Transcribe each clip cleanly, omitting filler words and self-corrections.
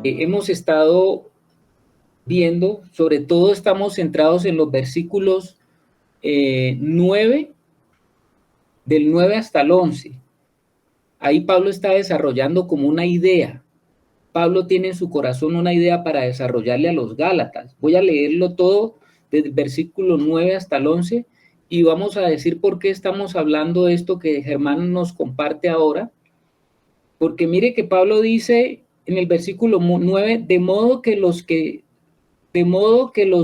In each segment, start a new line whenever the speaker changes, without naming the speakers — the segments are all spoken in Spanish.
Hemos estado viendo, sobre todo estamos centrados en los versículos 9, del 9 hasta el 11. Ahí Pablo está desarrollando como una idea. Pablo tiene en su corazón una idea para desarrollarle a los Gálatas. Voy a leerlo todo desde el versículo 9 hasta el 11 y vamos a decir por qué estamos hablando de esto que Germán nos comparte ahora. Porque mire que Pablo dice en el versículo 9, de modo que los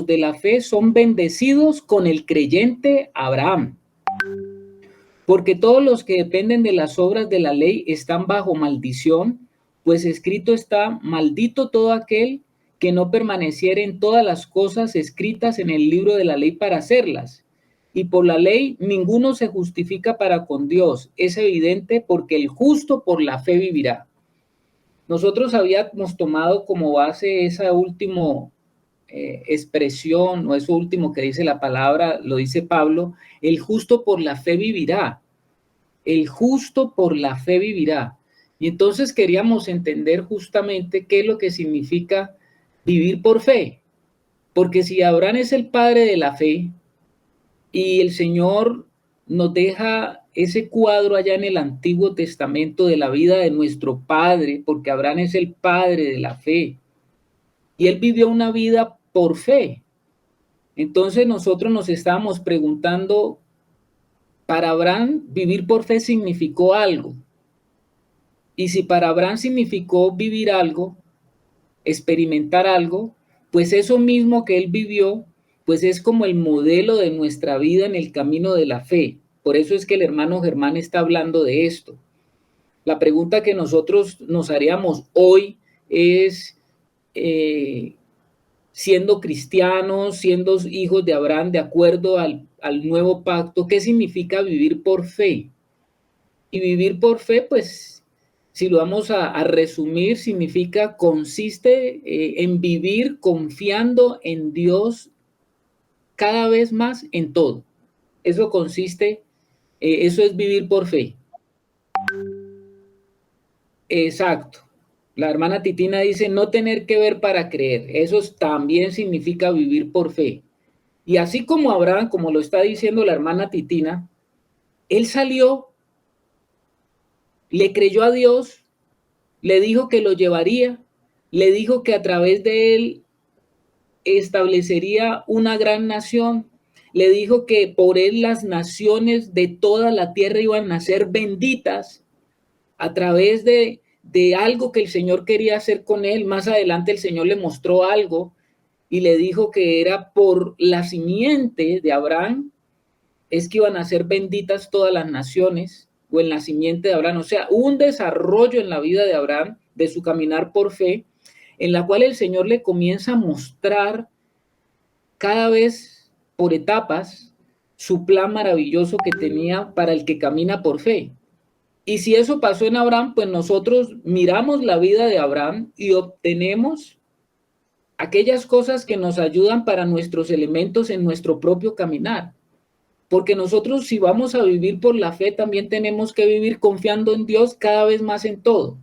de la fe son bendecidos con el creyente Abraham. Porque todos los que dependen de las obras de la ley están bajo maldición, pues escrito está: maldito todo aquel que no permaneciere en todas las cosas escritas en el libro de la ley para hacerlas. Y por la ley ninguno se justifica para con Dios. Es evidente, porque el justo por la fe vivirá. Nosotros habíamos tomado como base esa última expresión, o eso último que dice la palabra, lo dice Pablo: el justo por la fe vivirá. El justo por la fe vivirá. Y entonces queríamos entender justamente qué es lo que significa vivir por fe. Porque si Abraham es el padre de la fe y el Señor nos deja ese cuadro allá en el Antiguo Testamento de la vida de nuestro padre, porque Abraham es el padre de la fe y él vivió una vida por fe. Entonces nosotros nos estábamos preguntando, para Abraham vivir por fe significó algo. Y si para Abraham significó vivir algo, experimentar algo, pues eso mismo que él vivió, pues es como el modelo de nuestra vida en el camino de la fe. Por eso es que el hermano Germán está hablando de esto. La pregunta que nosotros nos haríamos hoy es, siendo cristianos, siendo hijos de Abraham, de acuerdo al nuevo pacto, ¿qué significa vivir por fe? Y vivir por fe, pues, si lo vamos a resumir, consiste en vivir confiando en Dios cada vez más en todo. Eso consiste, eso es vivir por fe. Exacto. La hermana Titina dice no tener que ver para creer. Eso también significa vivir por fe. Y así como Abraham, como lo está diciendo la hermana Titina, él salió, le creyó a Dios, le dijo que lo llevaría, le dijo que a través de él establecería una gran nación, le dijo que por él las naciones de toda la tierra iban a ser benditas a través de algo que el Señor quería hacer con él. Más adelante el Señor le mostró algo y le dijo que era por la simiente de Abraham es que iban a ser benditas todas las naciones, o en la simiente de Abraham. O sea, hubo un desarrollo en la vida de Abraham, de su caminar por fe, en la cual el Señor le comienza a mostrar cada vez por etapas su plan maravilloso que tenía para el que camina por fe. Y si eso pasó en Abraham, pues nosotros miramos la vida de Abraham y obtenemos aquellas cosas que nos ayudan para nuestros elementos en nuestro propio caminar. Porque nosotros, si vamos a vivir por la fe, también tenemos que vivir confiando en Dios cada vez más en todo.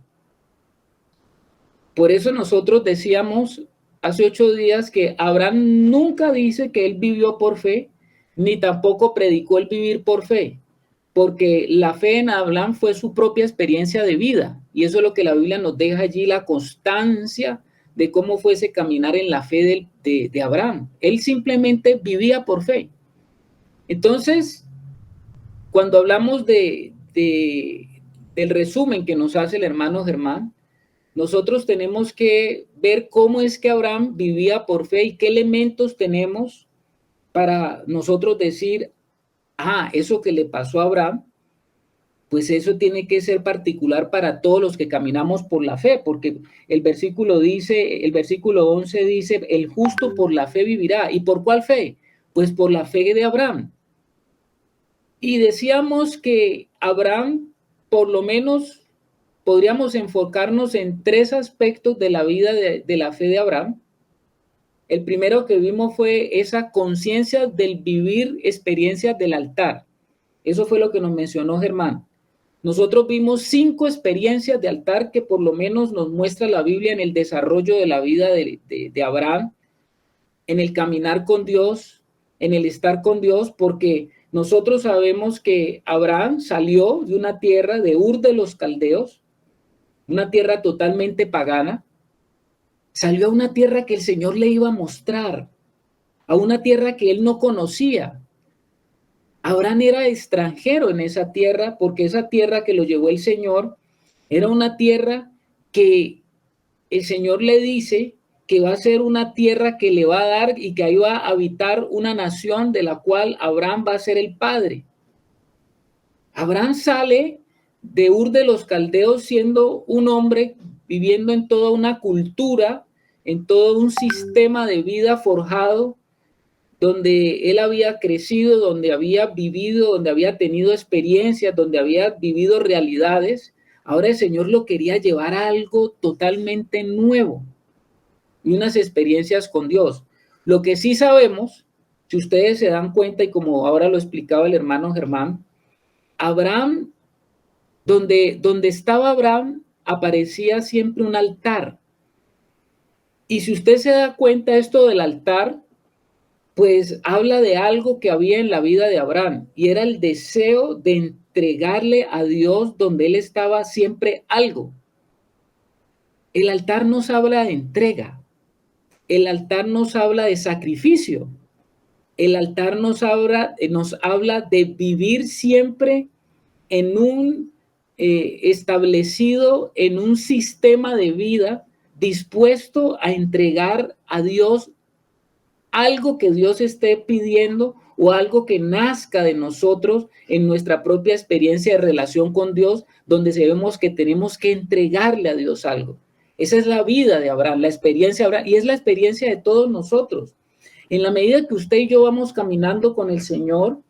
Por eso nosotros decíamos hace 8 días que Abraham nunca dice que él vivió por fe, ni tampoco predicó el vivir por fe, porque la fe en Abraham fue su propia experiencia de vida, y eso es lo que la Biblia nos deja allí, la constancia de cómo fue ese caminar en la fe de Abraham. Él simplemente vivía por fe. Entonces, cuando hablamos del resumen que nos hace el hermano Germán, nosotros tenemos que ver cómo es que Abraham vivía por fe y qué elementos tenemos para nosotros decir, eso que le pasó a Abraham, pues eso tiene que ser particular para todos los que caminamos por la fe, porque el versículo 11 dice, el justo por la fe vivirá. ¿Y por cuál fe? Pues por la fe de Abraham. Y decíamos que Abraham, por lo menos, podríamos enfocarnos en 3 aspectos de la vida de la fe de Abraham. El primero que vimos fue esa conciencia del vivir experiencias del altar. Eso fue lo que nos mencionó Germán. Nosotros vimos 5 experiencias de altar que por lo menos nos muestra la Biblia en el desarrollo de la vida de Abraham, en el caminar con Dios, en el estar con Dios, porque nosotros sabemos que Abraham salió de una tierra de Ur de los Caldeos, una tierra totalmente pagana, salió a una tierra que el Señor le iba a mostrar, a una tierra que él no conocía. Abraham era extranjero en esa tierra, porque esa tierra que lo llevó el Señor era una tierra que el Señor le dice que va a ser una tierra que le va a dar y que ahí va a habitar una nación de la cual Abraham va a ser el padre. Abraham sale de Ur de los Caldeos siendo un hombre viviendo en toda una cultura, en todo un sistema de vida forjado, donde él había crecido, donde había vivido, donde había tenido experiencias, donde había vivido realidades. Ahora el Señor lo quería llevar a algo totalmente nuevo y unas experiencias con Dios. Lo que sí sabemos, si ustedes se dan cuenta y como ahora lo explicaba el hermano Germán, Abraham, donde estaba Abraham, aparecía siempre un altar. Y si usted se da cuenta esto del altar, pues habla de algo que había en la vida de Abraham y era el deseo de entregarle a Dios donde él estaba siempre algo. El altar nos habla de entrega, el altar nos habla de sacrificio, el altar nos habla de vivir siempre en un establecido, en un sistema de vida dispuesto a entregar a Dios algo que Dios esté pidiendo o algo que nazca de nosotros en nuestra propia experiencia de relación con Dios, donde sabemos que tenemos que entregarle a Dios algo. Esa es la vida de Abraham, la experiencia de Abraham, y es la experiencia de todos nosotros. En la medida que usted y yo vamos caminando con el Señor,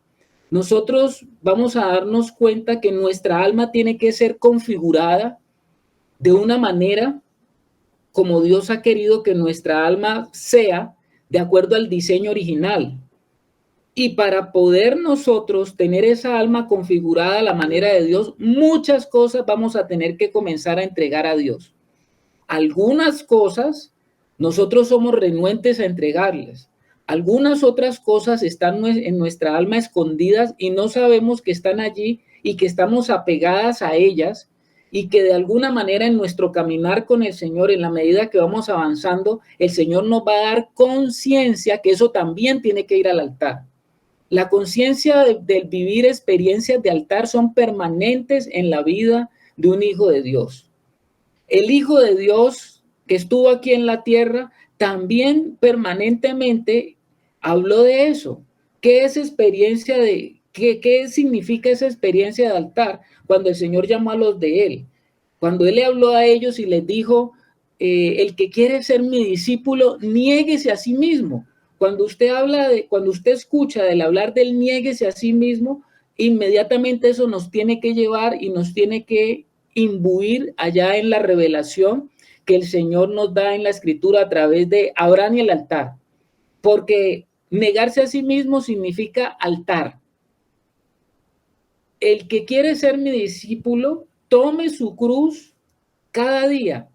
nosotros vamos a darnos cuenta que nuestra alma tiene que ser configurada de una manera como Dios ha querido que nuestra alma sea, de acuerdo al diseño original. Y para poder nosotros tener esa alma configurada a la manera de Dios, muchas cosas vamos a tener que comenzar a entregar a Dios. Algunas cosas nosotros somos renuentes a entregarles. Algunas otras cosas están en nuestra alma escondidas y no sabemos que están allí y que estamos apegadas a ellas y que de alguna manera en nuestro caminar con el Señor, en la medida que vamos avanzando, el Señor nos va a dar conciencia que eso también tiene que ir al altar. La conciencia del vivir experiencias de altar son permanentes en la vida de un hijo de Dios. El Hijo de Dios que estuvo aquí en la tierra también permanentemente habló de eso. ¿Qué es experiencia de, qué significa esa experiencia de altar? Cuando el Señor llamó a los de él, cuando él le habló a ellos y les dijo, el que quiere ser mi discípulo, niéguese a sí mismo. Cuando usted escucha del hablar del niéguese a sí mismo, inmediatamente eso nos tiene que llevar y nos tiene que imbuir allá en la revelación que el Señor nos da en la Escritura a través de Abraham y el altar. Porque negarse a sí mismo significa altar. El que quiere ser mi discípulo, tome su cruz cada día.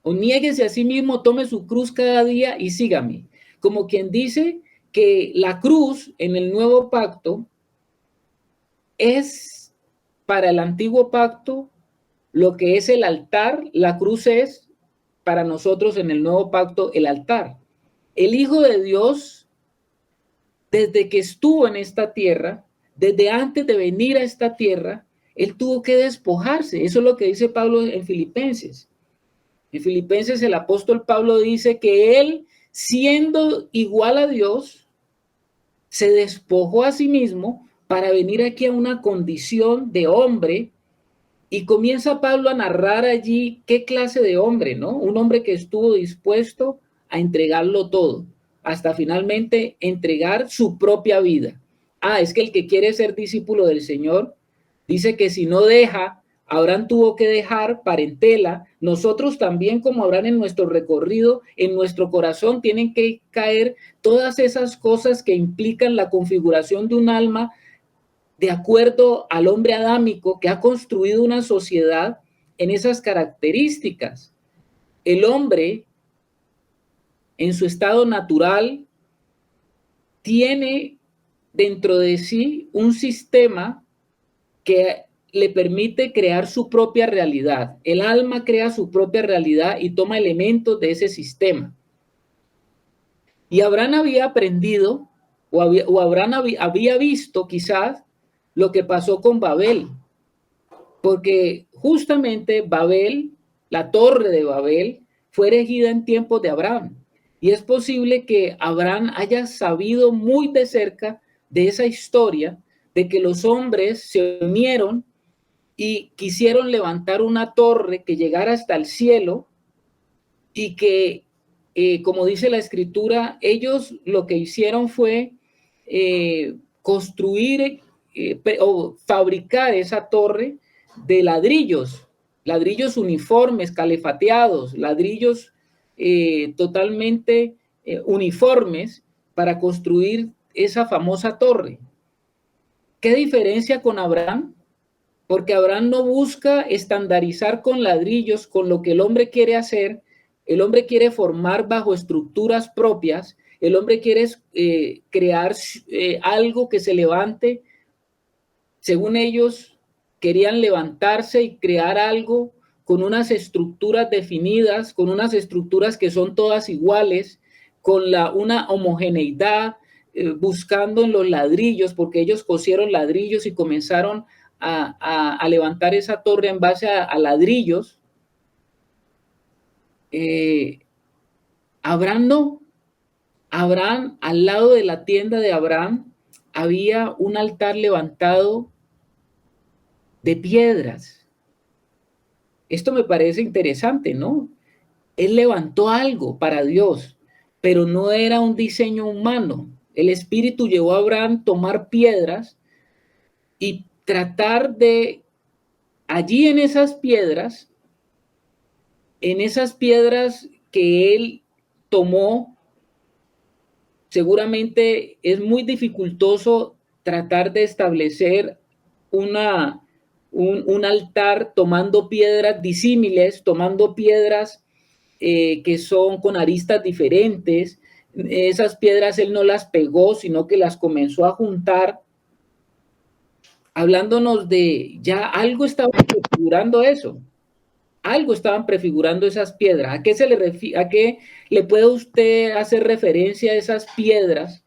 O niéguese a sí mismo, tome su cruz cada día y sígame. Como quien dice que la cruz en el nuevo pacto es para el antiguo pacto lo que es el altar. La cruz es para nosotros en el nuevo pacto el altar. El Hijo de Dios, desde que estuvo en esta tierra, desde antes de venir a esta tierra, él tuvo que despojarse. Eso es lo que dice Pablo en Filipenses. En Filipenses el apóstol Pablo dice que él, siendo igual a Dios, se despojó a sí mismo para venir aquí a una condición de hombre. Y comienza Pablo a narrar allí qué clase de hombre, ¿no? Un hombre que estuvo dispuesto a entregarlo todo, hasta finalmente entregar su propia vida. Es que el que quiere ser discípulo del Señor, dice que si no deja, Abraham tuvo que dejar parentela. Nosotros también, como Abraham en nuestro recorrido, en nuestro corazón tienen que caer todas esas cosas que implican la configuración de un alma de acuerdo al hombre adámico que ha construido una sociedad en esas características. El hombre, en su estado natural, tiene dentro de sí un sistema que le permite crear su propia realidad. El alma crea su propia realidad y toma elementos de ese sistema. Y Abraham había aprendido o Abraham había visto quizás lo que pasó con Babel, porque justamente Babel, la torre de Babel, fue erigida en tiempos de Abraham. Y es posible que Abraham haya sabido muy de cerca de esa historia, de que los hombres se unieron y quisieron levantar una torre que llegara hasta el cielo y que, como dice la escritura, ellos lo que hicieron fue construir o fabricar esa torre de ladrillos, ladrillos uniformes, calefateados, ladrillos totalmente uniformes para construir esa famosa torre. ¿Qué diferencia con Abraham? Porque Abraham no busca estandarizar con ladrillos, con lo que el hombre quiere hacer. El hombre quiere formar bajo estructuras propias. El hombre quiere crear algo que se levante. Según ellos, querían levantarse y crear algo con unas estructuras definidas, con unas estructuras que son todas iguales, con una homogeneidad, buscando en los ladrillos, porque ellos cosieron ladrillos y comenzaron a levantar esa torre en base a ladrillos. Abraham no. Abraham, al lado de la tienda de Abraham, había un altar levantado de piedras. Esto me parece interesante, ¿no? Él levantó algo para Dios, pero no era un diseño humano. El Espíritu llevó a Abraham a tomar piedras y tratar de allí en esas piedras que él tomó, seguramente es muy dificultoso tratar de establecer un altar tomando piedras disímiles, tomando piedras que son con aristas diferentes. Esas piedras él no las pegó, sino que las comenzó a juntar, hablándonos de ya algo estaba configurando eso. Algo estaban prefigurando esas piedras. ¿A qué se le refiere? ¿A qué le puede usted hacer referencia a esas piedras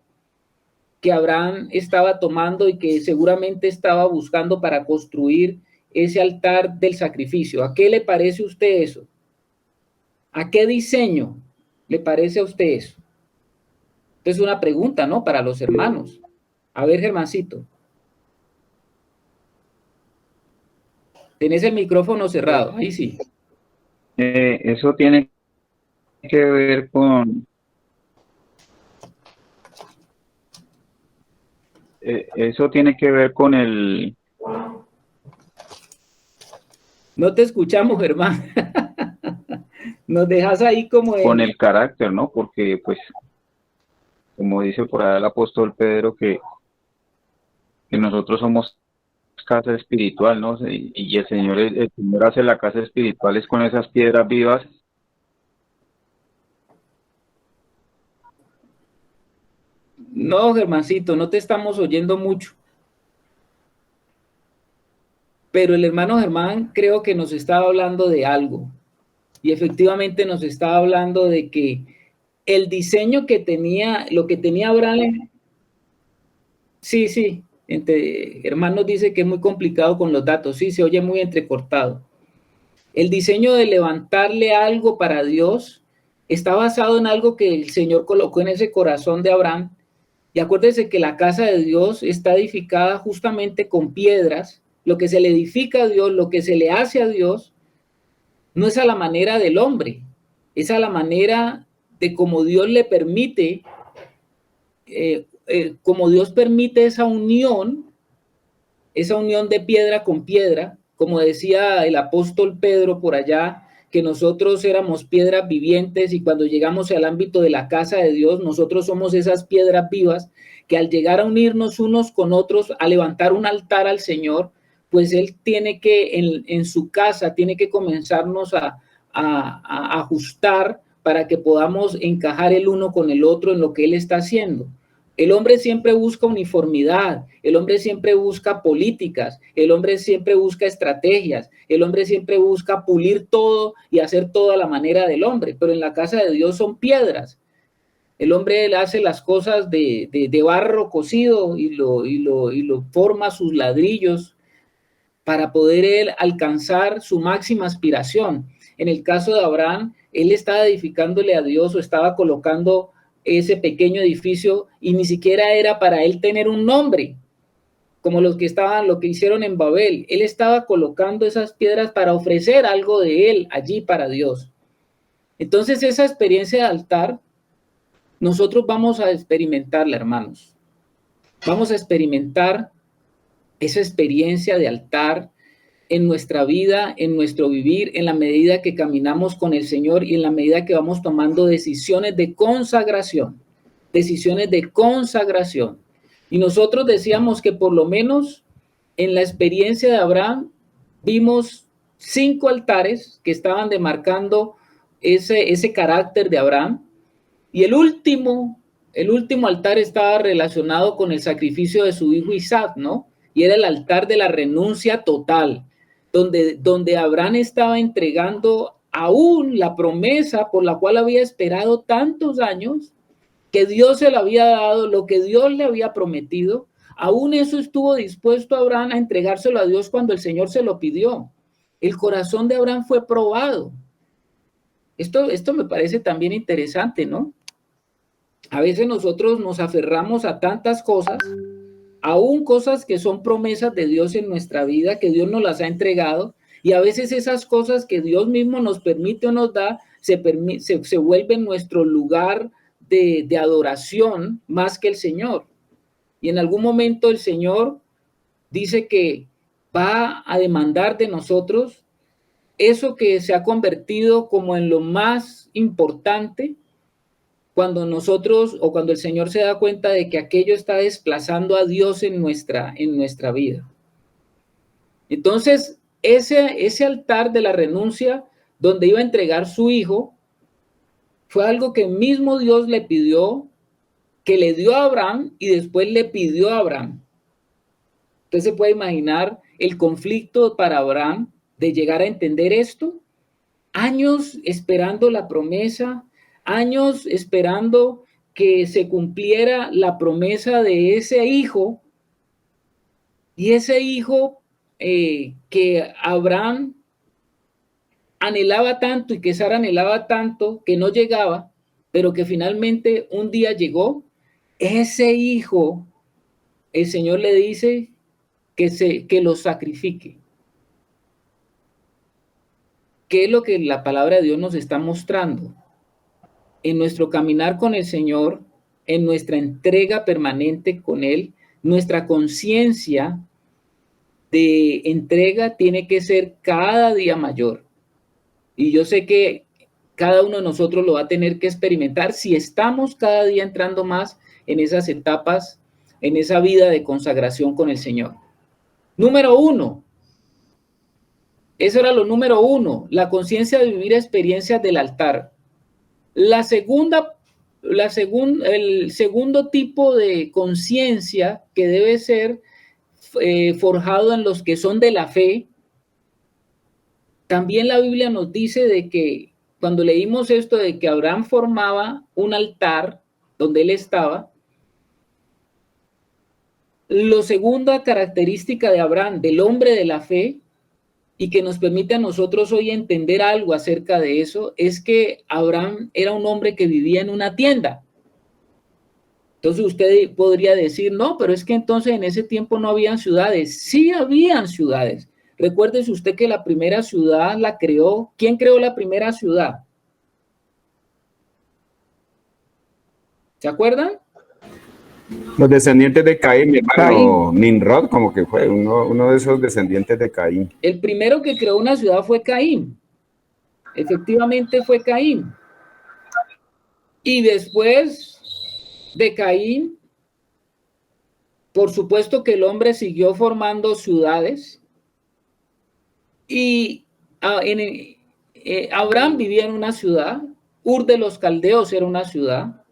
que Abraham estaba tomando y que seguramente estaba buscando para construir ese altar del sacrificio? ¿A qué le parece a usted eso? ¿A qué diseño le parece a usted eso? Es una pregunta, ¿no? Para los hermanos. A ver, Germancito. Tenés el micrófono cerrado, ahí sí.
Eso tiene que ver con... eso tiene que ver con el...
No te escuchamos, Germán. Nos dejas ahí como
con el carácter, ¿no? Porque, pues, como dice por ahí el apóstol Pedro, que nosotros somos casa espiritual, ¿no? Y el Señor hace la casa espiritual es con esas piedras vivas.
No, Germancito, no te estamos oyendo mucho. Pero el hermano Germán creo que nos estaba hablando de algo. Y efectivamente nos estaba hablando de que el diseño que tenía, lo que tenía Abraham. Sí, sí. Germán nos dice que es muy complicado con los datos. Sí, se oye muy entrecortado. El diseño de levantarle algo para Dios está basado en algo que el Señor colocó en ese corazón de Abraham. Y acuérdense que la casa de Dios está edificada justamente con piedras. Lo que se le edifica a Dios, lo que se le hace a Dios, no es a la manera del hombre, es a la manera de como Dios le permite, como Dios permite esa unión de piedra con piedra, como decía el apóstol Pedro por allá, que nosotros éramos piedras vivientes y cuando llegamos al ámbito de la casa de Dios, nosotros somos esas piedras vivas que al llegar a unirnos unos con otros, a levantar un altar al Señor, pues Él tiene que, en su casa, tiene que comenzarnos a ajustar para que podamos encajar el uno con el otro en lo que Él está haciendo. El hombre siempre busca uniformidad, el hombre siempre busca políticas, el hombre siempre busca estrategias, el hombre siempre busca pulir todo y hacer todo a la manera del hombre, pero en la casa de Dios son piedras. El hombre hace las cosas de barro cocido y lo forma sus ladrillos para poder él alcanzar su máxima aspiración. En el caso de Abraham, él estaba edificándole a Dios o estaba colocando ese pequeño edificio y ni siquiera era para él tener un nombre, como lo que hicieron en Babel. Él estaba colocando esas piedras para ofrecer algo de él allí para Dios. Entonces esa experiencia de altar, nosotros vamos a experimentarla, hermanos. Vamos a experimentar esa experiencia de altar en nuestra vida, en nuestro vivir, en la medida que caminamos con el Señor y en la medida que vamos tomando decisiones de consagración, decisiones de consagración. Y nosotros decíamos que por lo menos en la experiencia de Abraham vimos 5 altares que estaban demarcando ese carácter de Abraham. Y el último altar estaba relacionado con el sacrificio de su hijo Isaac, ¿no? Y era el altar de la renuncia total, donde Abraham estaba entregando aún la promesa por la cual había esperado tantos años, que Dios se le había dado, lo que Dios le había prometido. Aún eso estuvo dispuesto Abraham a entregárselo a Dios cuando el Señor se lo pidió. El corazón de Abraham fue probado. Esto me parece también interesante, ¿no? A veces nosotros nos aferramos a tantas cosas, aún cosas que son promesas de Dios en nuestra vida, que Dios nos las ha entregado, y a veces esas cosas que Dios mismo nos permite o nos da, se vuelven nuestro lugar de adoración más que el Señor. Y en algún momento el Señor dice que va a demandar de nosotros eso que se ha convertido como en lo más importante, cuando nosotros o cuando el Señor se da cuenta de que aquello está desplazando a Dios en nuestra vida. Entonces, ese altar de la renuncia, donde iba a entregar su hijo, fue algo que mismo Dios le pidió, que le dio a Abraham y después le pidió a Abraham. Entonces se puede imaginar el conflicto para Abraham de llegar a entender esto. Años esperando la promesa, años esperando que se cumpliera la promesa de ese hijo, y ese hijo que Abraham anhelaba tanto y que Sara anhelaba tanto, que no llegaba, pero que finalmente un día llegó. Ese hijo, el Señor le dice que lo sacrifique. ¿Qué es lo que la palabra de Dios nos está mostrando? En nuestro caminar con el Señor, en nuestra entrega permanente con Él, nuestra conciencia de entrega tiene que ser cada día mayor. Y yo sé que cada uno de nosotros lo va a tener que experimentar si estamos cada día entrando más en esas etapas, en esa vida de consagración con el Señor. Número 1. Eso era lo número 1, la conciencia de vivir experiencias del altar. El segundo tipo de conciencia que debe ser forjado en los que son de la fe. También la Biblia nos dice de que cuando leímos esto de que Abraham formaba un altar donde él estaba, la segunda característica de Abraham, del hombre de la fe, y que nos permite a nosotros hoy entender algo acerca de eso, es que Abraham era un hombre que vivía en una tienda. Entonces usted podría decir, no, pero es que entonces en ese tiempo no habían ciudades. Sí habían ciudades. Recuérdese usted que la primera ciudad la creó. ¿Quién creó la primera ciudad? ¿Se acuerdan?
Los descendientes de Caín, mi hermano Nimrod, como que fue uno de esos descendientes de Caín.
El primero que creó una ciudad fue Caín. Efectivamente fue Caín. Y después de Caín, por supuesto que el hombre siguió formando ciudades y Abraham vivía en una ciudad, Ur de los Caldeos era una ciudad,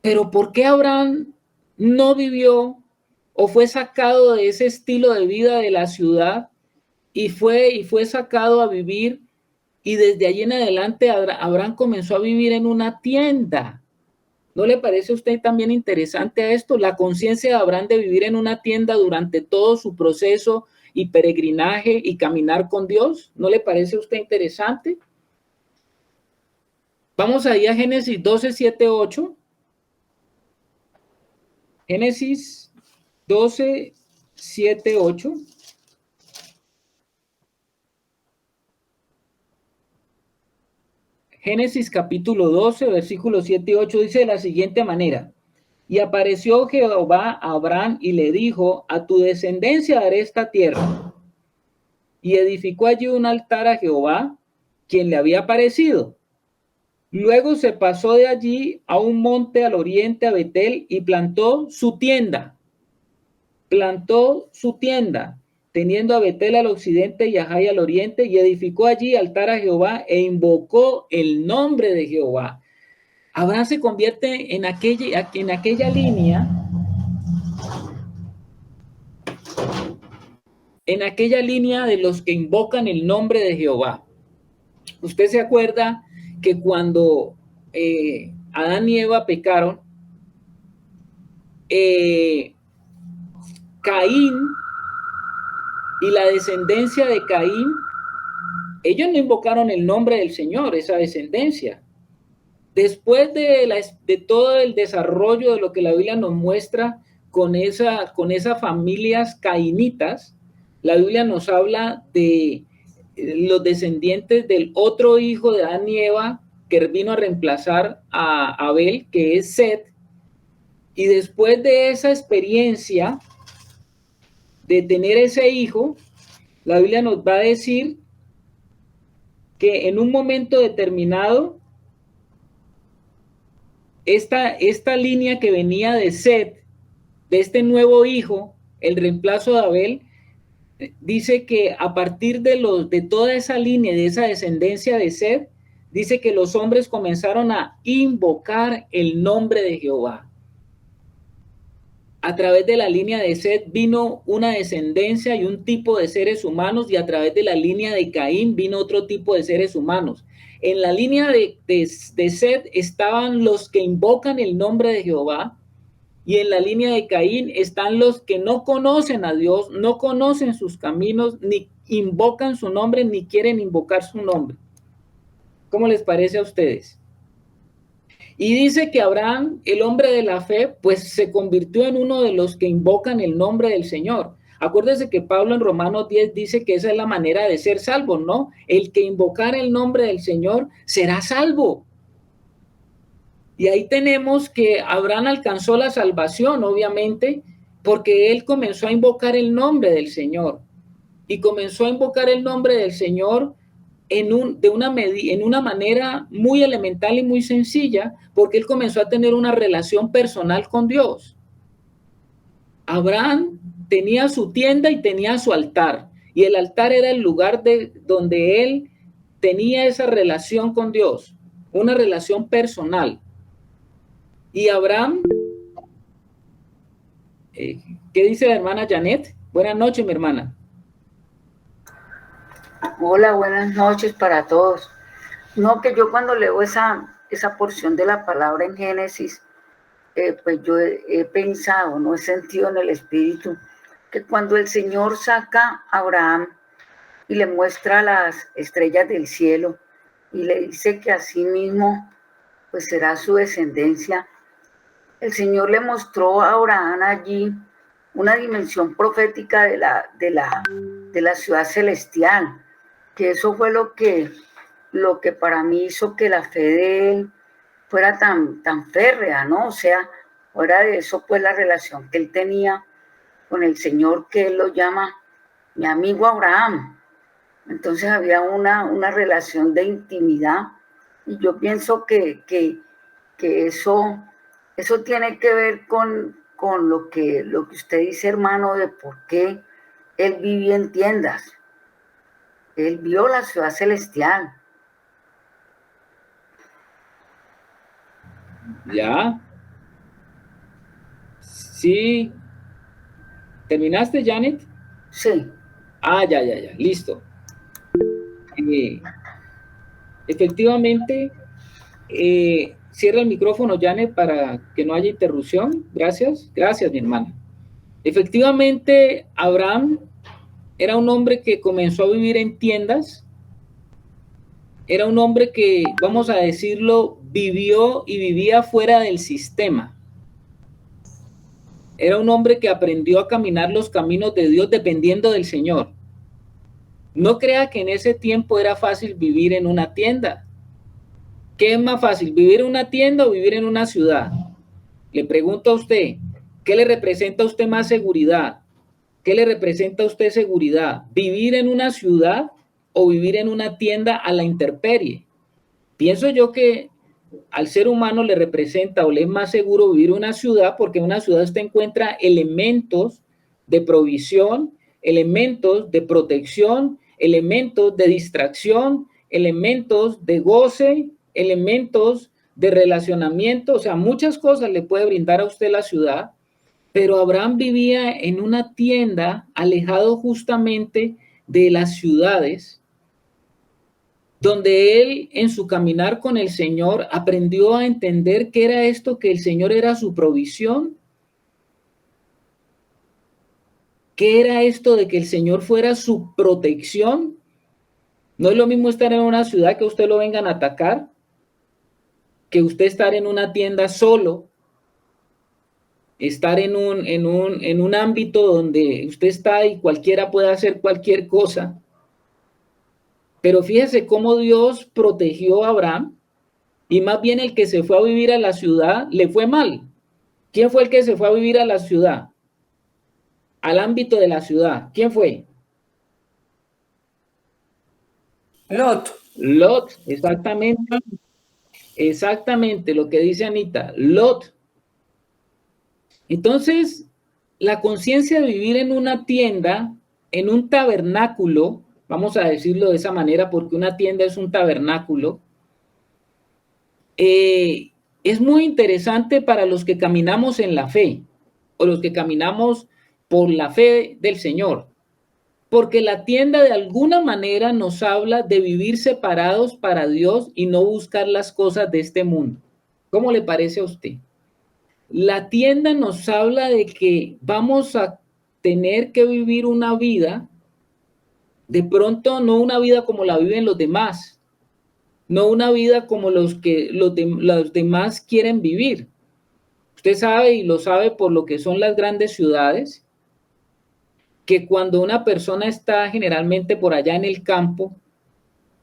pero ¿por qué Abraham no vivió o fue sacado de ese estilo de vida de la ciudad y fue sacado a vivir, y desde allí en adelante Abraham comenzó a vivir en una tienda? ¿No le parece a usted también interesante a esto? La conciencia de Abraham de vivir en una tienda durante todo su proceso y peregrinaje y caminar con Dios. ¿No le parece a usted interesante? Vamos ahí a Génesis 12, 7, 8. Génesis 12, 7, 8. Génesis capítulo 12, versículos 7 y 8 dice de la siguiente manera: y apareció Jehová a Abraham y le dijo, a tu descendencia daré esta tierra. Y edificó allí un altar a Jehová, quien le había aparecido. Luego se pasó de allí a un monte al oriente, a Betel, y plantó su tienda. Teniendo a Betel al occidente y a Jai al oriente, y edificó allí altar a Jehová e invocó el nombre de Jehová. Abraham se convierte en aquella línea, de los que invocan el nombre de Jehová. Usted se acuerda que cuando Adán y Eva pecaron, Caín y la descendencia de Caín, ellos no invocaron el nombre del Señor, esa descendencia. Después de todo el desarrollo de lo que la Biblia nos muestra con esas familias cainitas, la Biblia nos habla de los descendientes del otro hijo de Adán y Eva que vino a reemplazar a Abel, que es Set. Y después de esa experiencia de tener ese hijo, la Biblia nos va a decir que en un momento determinado, esta línea que venía de Set, de este nuevo hijo, el reemplazo de Abel, dice que a partir de toda esa línea, de esa descendencia de Set, dice que los hombres comenzaron a invocar el nombre de Jehová. A través de la línea de Set vino una descendencia y un tipo de seres humanos, y a través de la línea de Caín vino otro tipo de seres humanos. En la línea de Set estaban los que invocan el nombre de Jehová, y en la línea de Caín están los que no conocen a Dios, no conocen sus caminos, ni invocan su nombre, ni quieren invocar su nombre. ¿Cómo les parece a ustedes? Y dice que Abraham, el hombre de la fe, pues se convirtió en uno de los que invocan el nombre del Señor. Acuérdense que Pablo en Romanos 10 dice que esa es la manera de ser salvo, ¿no? El que invocar el nombre del Señor será salvo. Y ahí tenemos que Abraham alcanzó la salvación, obviamente, porque él comenzó a invocar el nombre del Señor. Y comenzó a invocar el nombre del Señor en una manera muy elemental y muy sencilla, porque él comenzó a tener una relación personal con Dios. Abraham tenía su tienda y tenía su altar, y el altar era el lugar donde él tenía esa relación con Dios, una relación personal. Y Abraham, ¿qué dice la hermana Janet? Buenas noches, mi hermana.
Hola, buenas noches para todos. No, que yo cuando leo esa porción de la palabra en Génesis, pues yo he pensado, no he sentido en el espíritu, que cuando el Señor saca a Abraham y le muestra las estrellas del cielo y le dice que así mismo pues será su descendencia, el Señor le mostró a Abraham allí una dimensión profética de la ciudad celestial, que eso fue lo que para mí hizo que la fe de él fuera tan férrea, ¿no? O sea, fuera de eso, pues la relación que él tenía con el Señor, que él lo llama mi amigo Abraham. Entonces había una relación de intimidad y yo pienso que eso tiene que ver con lo que usted dice, hermano, de por qué él vivía en tiendas. Él vio la ciudad celestial.
¿Ya? Sí. ¿Terminaste, Janet?
Sí.
Ah, ya, listo. Efectivamente, cierra el micrófono, Janet, para que no haya interrupción. Gracias, mi hermana. Efectivamente, Abraham era un hombre que comenzó a vivir en tiendas. Era un hombre que, vamos a decirlo, vivió y vivía fuera del sistema. Era un hombre que aprendió a caminar los caminos de Dios dependiendo del Señor. No crea que en ese tiempo era fácil vivir en una tienda. ¿Qué es más fácil, vivir en una tienda o vivir en una ciudad? Le pregunto a usted, ¿qué le representa a usted más seguridad? ¿Qué le representa a usted seguridad? ¿Vivir en una ciudad o vivir en una tienda a la intemperie? Pienso yo que al ser humano le representa o le es más seguro vivir en una ciudad, porque en una ciudad usted encuentra elementos de provisión, elementos de protección, elementos de distracción, elementos de goce, elementos de relacionamiento, o sea, muchas cosas le puede brindar a usted la ciudad, pero Abraham vivía en una tienda alejado justamente de las ciudades, donde él en su caminar con el Señor aprendió a entender qué era esto, que el Señor era su provisión, qué era esto de que el Señor fuera su protección. No es lo mismo estar en una ciudad que usted lo vengan a atacar, que usted estar en una tienda solo, estar en un ámbito donde usted está y cualquiera puede hacer cualquier cosa. Pero fíjese cómo Dios protegió a Abraham, y más bien el que se fue a vivir a la ciudad le fue mal. ¿Quién fue el que se fue a vivir a la ciudad? Al ámbito de la ciudad. ¿Quién fue?
Lot.
Lot, exactamente. Exactamente lo que dice Anita. Lot. Entonces, la conciencia de vivir en una tienda, en un tabernáculo, vamos a decirlo de esa manera, porque una tienda es un tabernáculo, es muy interesante para los que caminamos en la fe o los que caminamos por la fe del Señor, porque la tienda de alguna manera nos habla de vivir separados para Dios y no buscar las cosas de este mundo. ¿Cómo le parece a usted? La tienda nos habla de que vamos a tener que vivir una vida, de pronto no una vida como la viven los demás, no una vida como los demás quieren vivir. Usted sabe y lo sabe por lo que son las grandes ciudades, que cuando una persona está generalmente por allá en el campo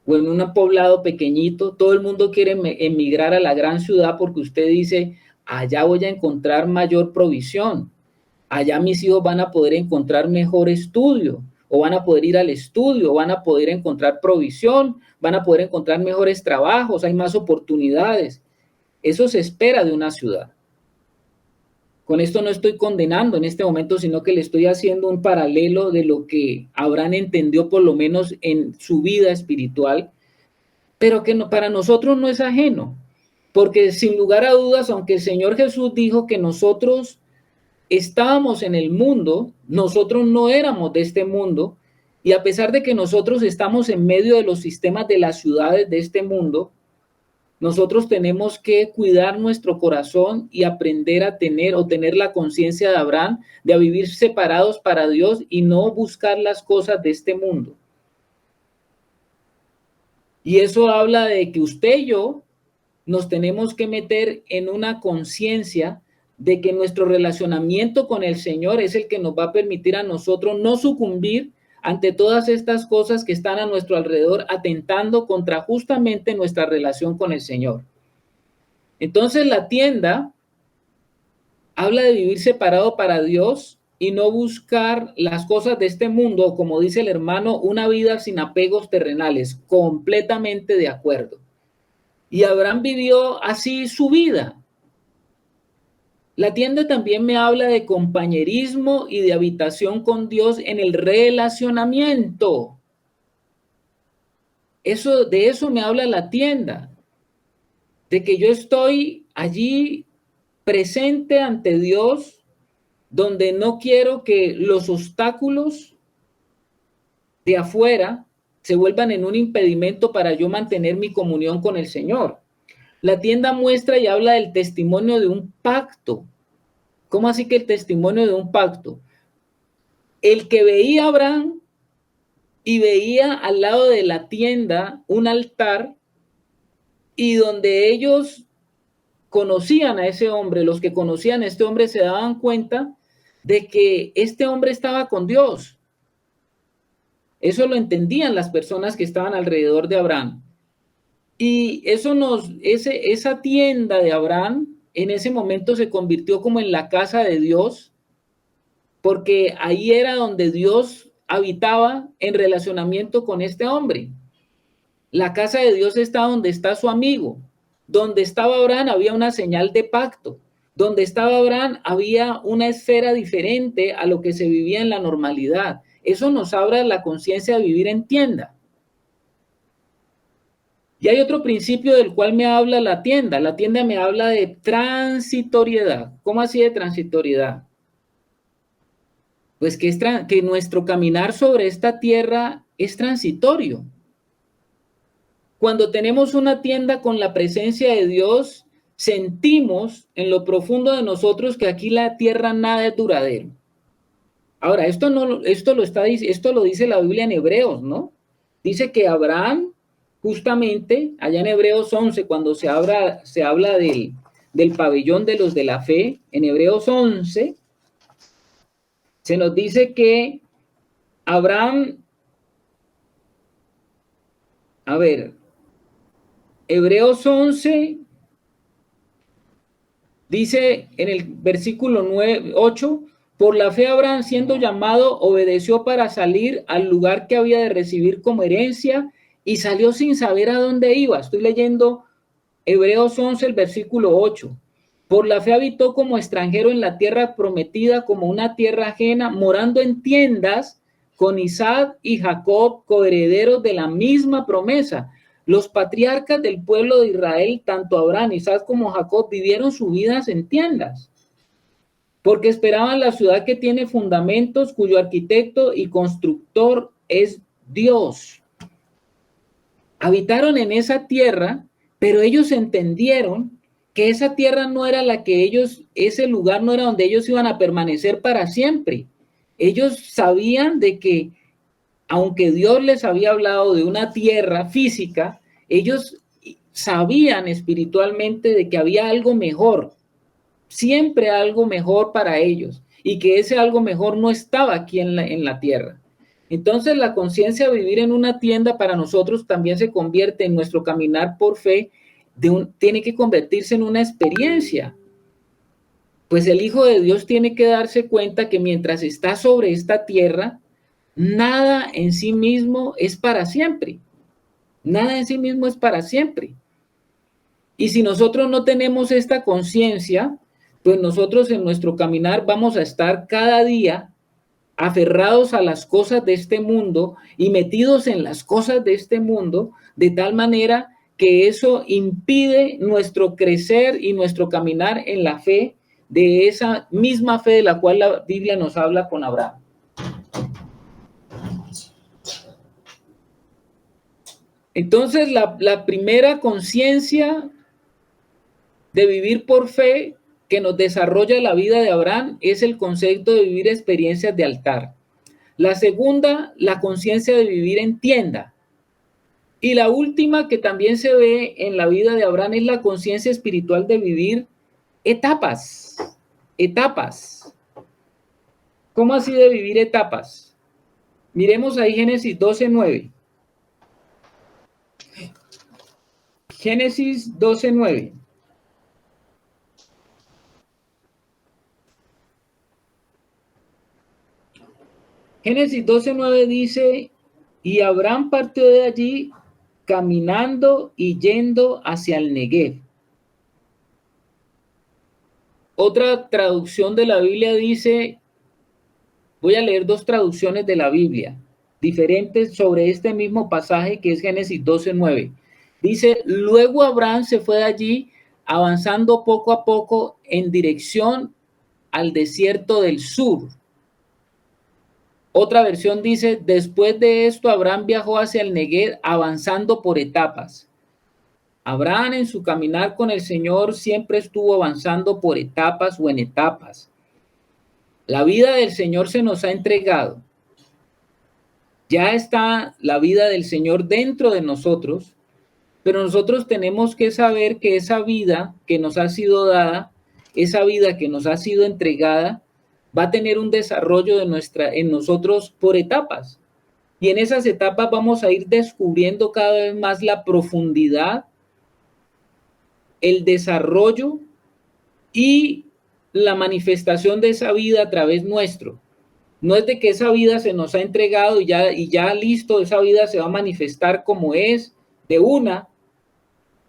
o en un poblado pequeñito, todo el mundo quiere emigrar a la gran ciudad porque usted dice, allá voy a encontrar mayor provisión, allá mis hijos van a poder encontrar mejor estudio, o van a poder ir al estudio, van a poder encontrar provisión, van a poder encontrar mejores trabajos, hay más oportunidades. Eso se espera de una ciudad. Con esto no estoy condenando en este momento, sino que le estoy haciendo un paralelo de lo que Abraham entendió por lo menos en su vida espiritual, pero que no, para nosotros no es ajeno, porque sin lugar a dudas, aunque el Señor Jesús dijo que nosotros estábamos en el mundo, nosotros no éramos de este mundo, y a pesar de que nosotros estamos en medio de los sistemas de las ciudades de este mundo, nosotros tenemos que cuidar nuestro corazón y aprender a tener la conciencia de Abraham, de a vivir separados para Dios y no buscar las cosas de este mundo. Y eso habla de que usted y yo nos tenemos que meter en una conciencia de que nuestro relacionamiento con el Señor es el que nos va a permitir a nosotros no sucumbir ante todas estas cosas que están a nuestro alrededor, atentando contra justamente nuestra relación con el Señor. Entonces la tienda habla de vivir separado para Dios, y no buscar las cosas de este mundo, o como dice el hermano, una vida sin apegos terrenales, completamente de acuerdo. Y Abraham vivió así su vida. La tienda también me habla de compañerismo y de habitación con Dios en el relacionamiento. De eso me habla la tienda, de que yo estoy allí presente ante Dios, donde no quiero que los obstáculos de afuera se vuelvan en un impedimento para yo mantener mi comunión con el Señor. La tienda muestra y habla del testimonio de un pacto. ¿Cómo así que el testimonio de un pacto? El que veía a Abraham y veía al lado de la tienda un altar, y donde ellos conocían a ese hombre, los que conocían a este hombre se daban cuenta de que este hombre estaba con Dios. Eso lo entendían las personas que estaban alrededor de Abraham. Y esa tienda de Abraham en ese momento se convirtió como en la casa de Dios, porque ahí era donde Dios habitaba en relacionamiento con este hombre. La casa de Dios está donde está su amigo. Donde estaba Abraham había una señal de pacto. Donde estaba Abraham había una esfera diferente a lo que se vivía en la normalidad. Eso nos abre la conciencia de vivir en tienda. Y hay otro principio del cual me habla la tienda. La tienda me habla de transitoriedad. ¿Cómo así de transitoriedad? Pues que nuestro caminar sobre esta tierra es transitorio. Cuando tenemos una tienda con la presencia de Dios, sentimos en lo profundo de nosotros que aquí la tierra nada es duradero. Ahora, esto lo dice la Biblia en Hebreos, ¿no? Dice que Abraham, justamente allá en Hebreos 11, cuando se habla del pabellón de los de la fe, en Hebreos 11, se nos dice que Abraham, Hebreos 11 dice en el versículo 8, por la fe Abraham, siendo llamado, obedeció para salir al lugar que había de recibir como herencia y salió sin saber a dónde iba. Estoy leyendo Hebreos 11, el versículo 8. Por la fe habitó como extranjero en la tierra prometida, como una tierra ajena, morando en tiendas con Isaac y Jacob, coherederos de la misma promesa. Los patriarcas del pueblo de Israel, tanto Abraham, Isaac como Jacob, vivieron sus vidas en tiendas, porque esperaban la ciudad que tiene fundamentos, cuyo arquitecto y constructor es Dios. Habitaron en esa tierra, pero ellos entendieron que esa tierra no era ese lugar no era donde ellos iban a permanecer para siempre. Ellos sabían de que, aunque Dios les había hablado de una tierra física, ellos sabían espiritualmente de que había algo mejor, siempre algo mejor para ellos, y que ese algo mejor no estaba aquí en la tierra. Entonces la conciencia de vivir en una tienda para nosotros también se convierte en nuestro caminar por fe, tiene que convertirse en una experiencia. Pues el Hijo de Dios tiene que darse cuenta que mientras está sobre esta tierra, nada en sí mismo es para siempre. Nada en sí mismo es para siempre. Y si nosotros no tenemos esta conciencia, pues nosotros en nuestro caminar vamos a estar cada día aferrados a las cosas de este mundo y metidos en las cosas de este mundo, de tal manera que eso impide nuestro crecer y nuestro caminar en la fe, de esa misma fe de la cual la Biblia nos habla con Abraham. Entonces, la primera conciencia de vivir por fe que nos desarrolla la vida de Abraham es el concepto de vivir experiencias de altar. La segunda, la conciencia de vivir en tienda. Y la última, que también se ve en la vida de Abraham, es la conciencia espiritual de vivir etapas. Etapas. ¿Cómo así de vivir etapas? Miremos ahí Génesis 12:9. Génesis 12:9. Génesis 12:9 dice, y Abraham partió de allí caminando y yendo hacia el Negev. Otra traducción de la Biblia dice, voy a leer dos traducciones de la Biblia diferentes sobre este mismo pasaje que es Génesis 12:9. Dice, luego Abraham se fue de allí avanzando poco a poco en dirección al desierto del sur. Otra versión dice, después de esto Abraham viajó hacia el Negev avanzando por etapas. Abraham en su caminar con el Señor siempre estuvo avanzando por etapas o en etapas. La vida del Señor se nos ha entregado. Ya está la vida del Señor dentro de nosotros, pero nosotros tenemos que saber que esa vida que nos ha sido dada, esa vida que nos ha sido entregada, va a tener un desarrollo en nosotros por etapas. Y en esas etapas vamos a ir descubriendo cada vez más la profundidad, el desarrollo y la manifestación de esa vida a través nuestro. No es de que esa vida se nos ha entregado y ya listo, esa vida se va a manifestar como es de una,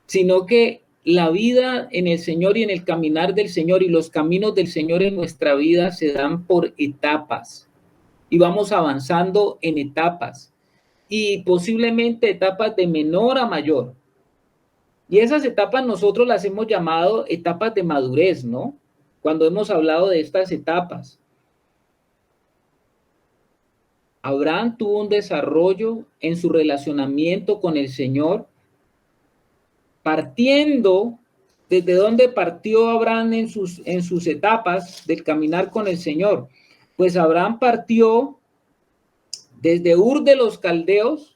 sino que la vida en el Señor y en el caminar del Señor y los caminos del Señor en nuestra vida se dan por etapas y vamos avanzando en etapas y posiblemente etapas de menor a mayor. Y esas etapas nosotros las hemos llamado etapas de madurez, ¿no? Cuando hemos hablado de estas etapas. Abraham tuvo un desarrollo en su relacionamiento con el Señor, partiendo desde donde partió Abraham en sus etapas del caminar con el Señor. Pues Abraham partió desde Ur de los Caldeos,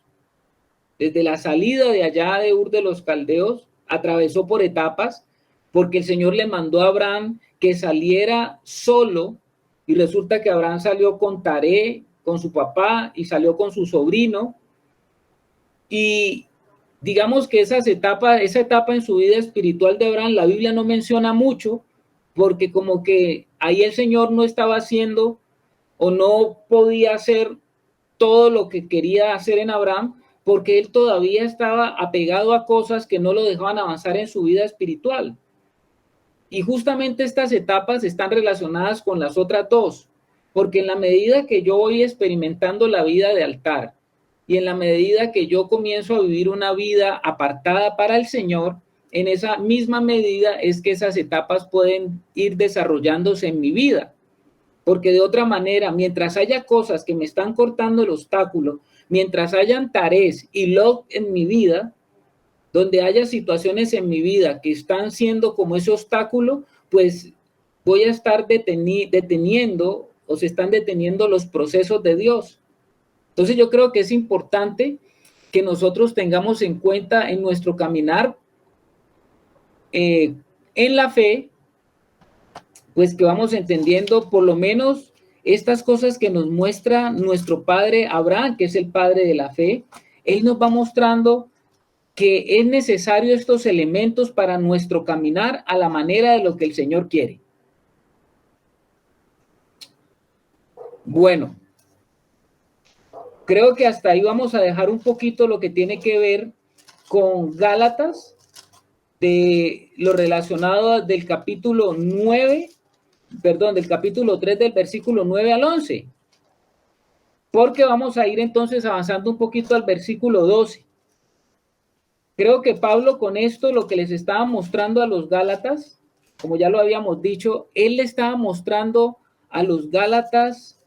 desde la salida de allá de Ur de los Caldeos, atravesó por etapas, porque el Señor le mandó a Abraham que saliera solo, y resulta que Abraham salió con Taré, con su papá, y salió con su sobrino, y digamos que esa etapa en su vida espiritual de Abraham, la Biblia no menciona mucho, porque como que ahí el Señor no estaba haciendo o no podía hacer todo lo que quería hacer en Abraham, porque él todavía estaba apegado a cosas que no lo dejaban avanzar en su vida espiritual. Y justamente estas etapas están relacionadas con las otras dos, porque en la medida que yo voy experimentando la vida de altar y en la medida que yo comienzo a vivir una vida apartada para el Señor, en esa misma medida es que esas etapas pueden ir desarrollándose en mi vida. Porque de otra manera, mientras haya cosas que me están cortando el obstáculo, mientras hayan tareas y log en mi vida, donde haya situaciones en mi vida que están siendo como ese obstáculo, pues voy a estar deteniendo o se están deteniendo los procesos de Dios. Entonces yo creo que es importante que nosotros tengamos en cuenta en nuestro caminar en la fe, pues que vamos entendiendo por lo menos estas cosas que nos muestra nuestro padre Abraham, que es el padre de la fe. Él nos va mostrando que es necesario estos elementos para nuestro caminar a la manera de lo que el Señor quiere. Bueno, creo que hasta ahí vamos a dejar un poquito lo que tiene que ver con Gálatas, de lo relacionado del capítulo 9, del capítulo 3 del versículo 9 al 11. Porque vamos a ir entonces avanzando un poquito al versículo 12. Creo que Pablo con esto lo que les estaba mostrando a los Gálatas, como ya lo habíamos dicho, él le estaba mostrando a los Gálatas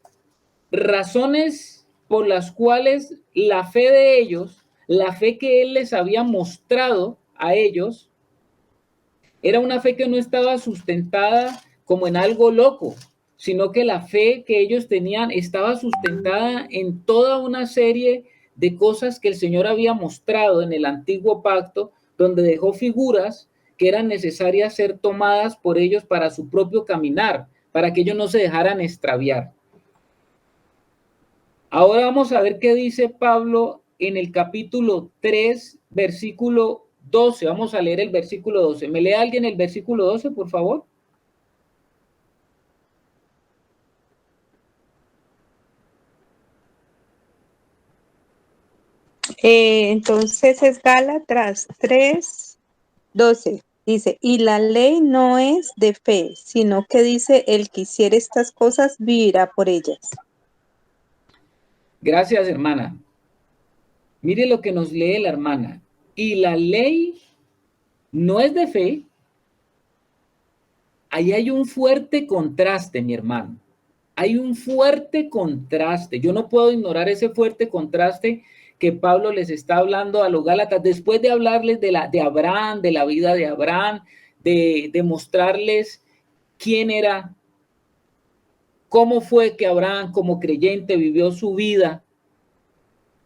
razones por las cuales la fe de ellos, la fe que él les había mostrado a ellos, era una fe que no estaba sustentada como en algo loco, sino que la fe que ellos tenían estaba sustentada en toda una serie de cosas que el Señor había mostrado en el antiguo pacto, donde dejó figuras que eran necesarias ser tomadas por ellos para su propio caminar, para que ellos no se dejaran extraviar. Ahora vamos a ver qué dice Pablo en el capítulo 3, versículo 12. Vamos a leer el versículo 12. ¿Me lee alguien el versículo 12, por favor?
Entonces es Gálatas 3:12. Dice, y la ley no es de fe, sino que dice, el que hiciere estas cosas vivirá por ellas.
Gracias, hermana. Mire lo que nos lee la hermana. Y la ley no es de fe. Ahí hay un fuerte contraste, mi hermano. Hay un fuerte contraste. Yo no puedo ignorar ese fuerte contraste que Pablo les está hablando a los Gálatas después de hablarles de Abraham, de la vida de Abraham, de mostrarles quién era, cómo fue que Abraham como creyente vivió su vida.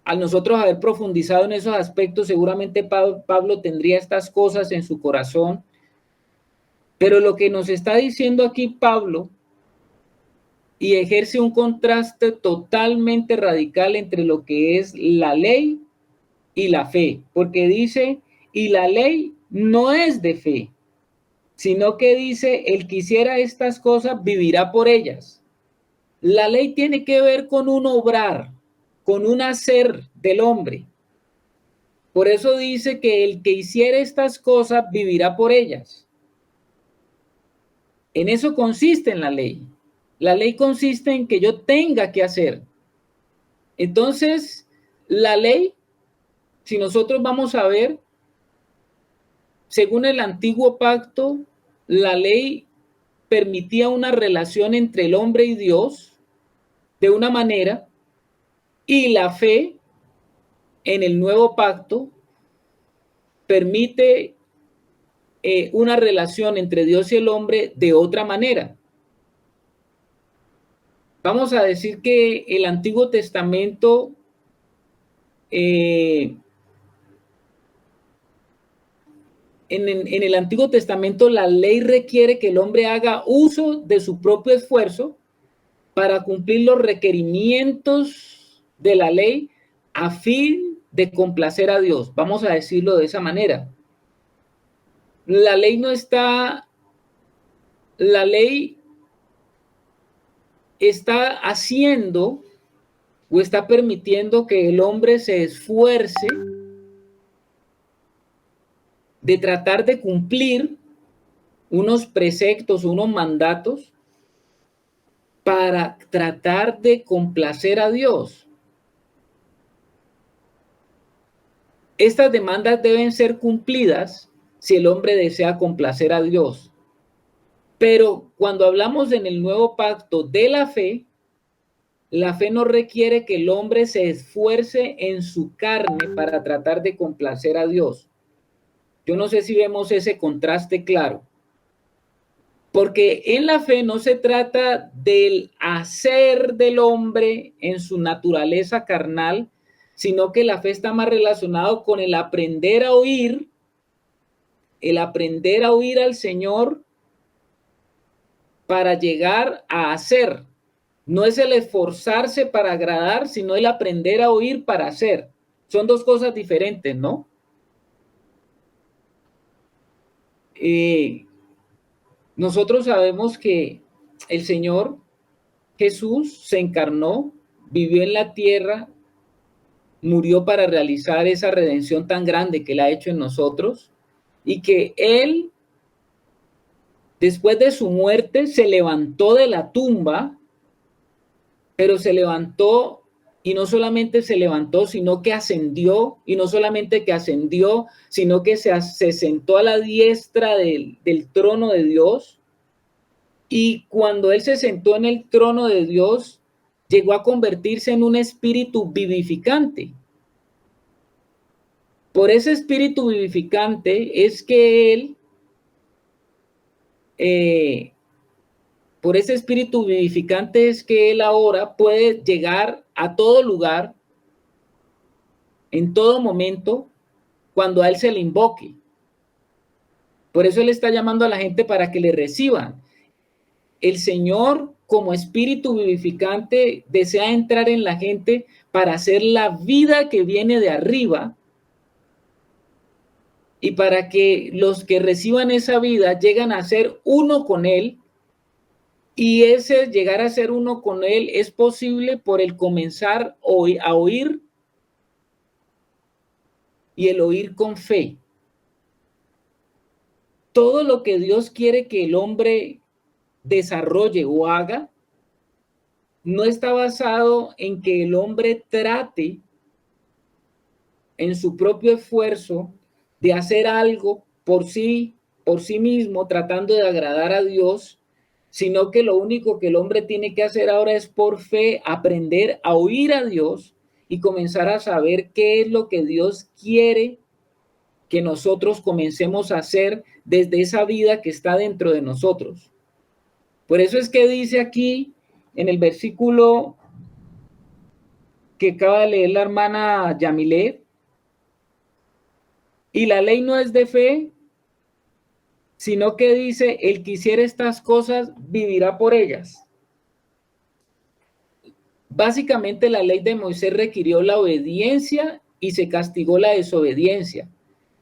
Al nosotros haber profundizado en esos aspectos, seguramente Pablo tendría estas cosas en su corazón. Pero lo que nos está diciendo aquí Pablo, y ejerce un contraste totalmente radical entre lo que es la ley y la fe, porque dice, y la ley no es de fe, sino que dice, el que hiciera estas cosas vivirá por ellas. La ley tiene que ver con un obrar, con un hacer del hombre. Por eso dice que el que hiciera estas cosas vivirá por ellas. En eso consiste en la ley. La ley consiste en que yo tenga que hacer. Entonces, la ley, si nosotros vamos a ver, según el antiguo pacto, la ley permitía una relación entre el hombre y Dios de una manera, y la fe en el nuevo pacto permite una relación entre Dios y el hombre de otra manera. Vamos a decir que el Antiguo Testamento en el Antiguo Testamento la ley requiere que el hombre haga uso de su propio esfuerzo para cumplir los requerimientos de la ley a fin de complacer a Dios. Vamos a decirlo de esa manera. La ley está haciendo o está permitiendo que el hombre se esfuerce de tratar de cumplir unos preceptos, unos mandatos para tratar de complacer a Dios. Estas demandas deben ser cumplidas si el hombre desea complacer a Dios. Pero cuando hablamos en el nuevo pacto de la fe no requiere que el hombre se esfuerce en su carne para tratar de complacer a Dios. Yo no sé si vemos ese contraste claro. Porque en la fe no se trata del hacer del hombre en su naturaleza carnal, sino que la fe está más relacionado con el aprender a oír al Señor para llegar a hacer. No es el esforzarse para agradar, sino el aprender a oír para hacer. Son dos cosas diferentes, ¿no? Nosotros sabemos que el Señor Jesús se encarnó, vivió en la tierra, murió para realizar esa redención tan grande que Él ha hecho en nosotros, y que Él, después de su muerte, se levantó de la tumba, pero se levantó, y no solamente se levantó, sino que ascendió, y no solamente que ascendió, sino que se sentó a la diestra del trono de Dios. Y cuando Él se sentó en el trono de Dios, llegó a convertirse en un espíritu vivificante. Por ese espíritu vivificante es que Él, por ese espíritu vivificante es que Él ahora puede llegar a todo lugar, en todo momento, cuando a Él se le invoque. Por eso Él está llamando a la gente para que le reciban. El Señor, como espíritu vivificante, desea entrar en la gente para hacer la vida que viene de arriba, y para que los que reciban esa vida lleguen a ser uno con Él. Y ese llegar a ser uno con Él es posible por el comenzar a oír y el oír con fe. Todo lo que Dios quiere que el hombre desarrolle o haga no está basado en que el hombre trate en su propio esfuerzo de hacer algo por sí mismo, tratando de agradar a Dios, sino que lo único que el hombre tiene que hacer ahora es por fe aprender a oír a Dios y comenzar a saber qué es lo que Dios quiere que nosotros comencemos a hacer desde esa vida que está dentro de nosotros. Por eso es que dice aquí en el versículo que acaba de leer la hermana Yamilet, y la ley no es de fe, sino que dice, el que hiciera estas cosas vivirá por ellas. Básicamente la ley de Moisés requirió la obediencia y se castigó la desobediencia.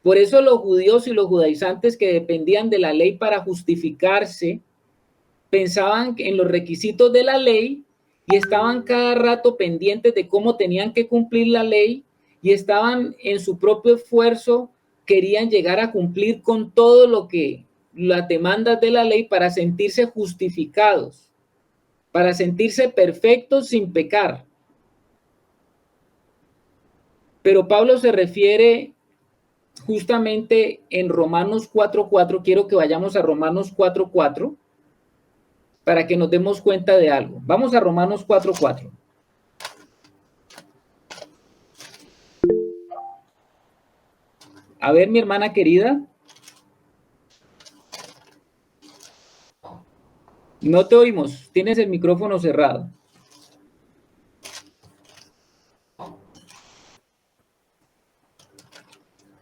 Por eso los judíos y los judaizantes que dependían de la ley para justificarse, pensaban en los requisitos de la ley y estaban cada rato pendientes de cómo tenían que cumplir la ley y estaban en su propio esfuerzo, querían llegar a cumplir con todo lo que las demandas de la ley para sentirse justificados, para sentirse perfectos sin pecar. Pero Pablo se refiere justamente en Romanos 4:4, quiero que vayamos a Romanos 4:4 para que nos demos cuenta de algo. Vamos a Romanos 4:4. A ver, mi hermana querida. No te oímos, tienes el micrófono cerrado.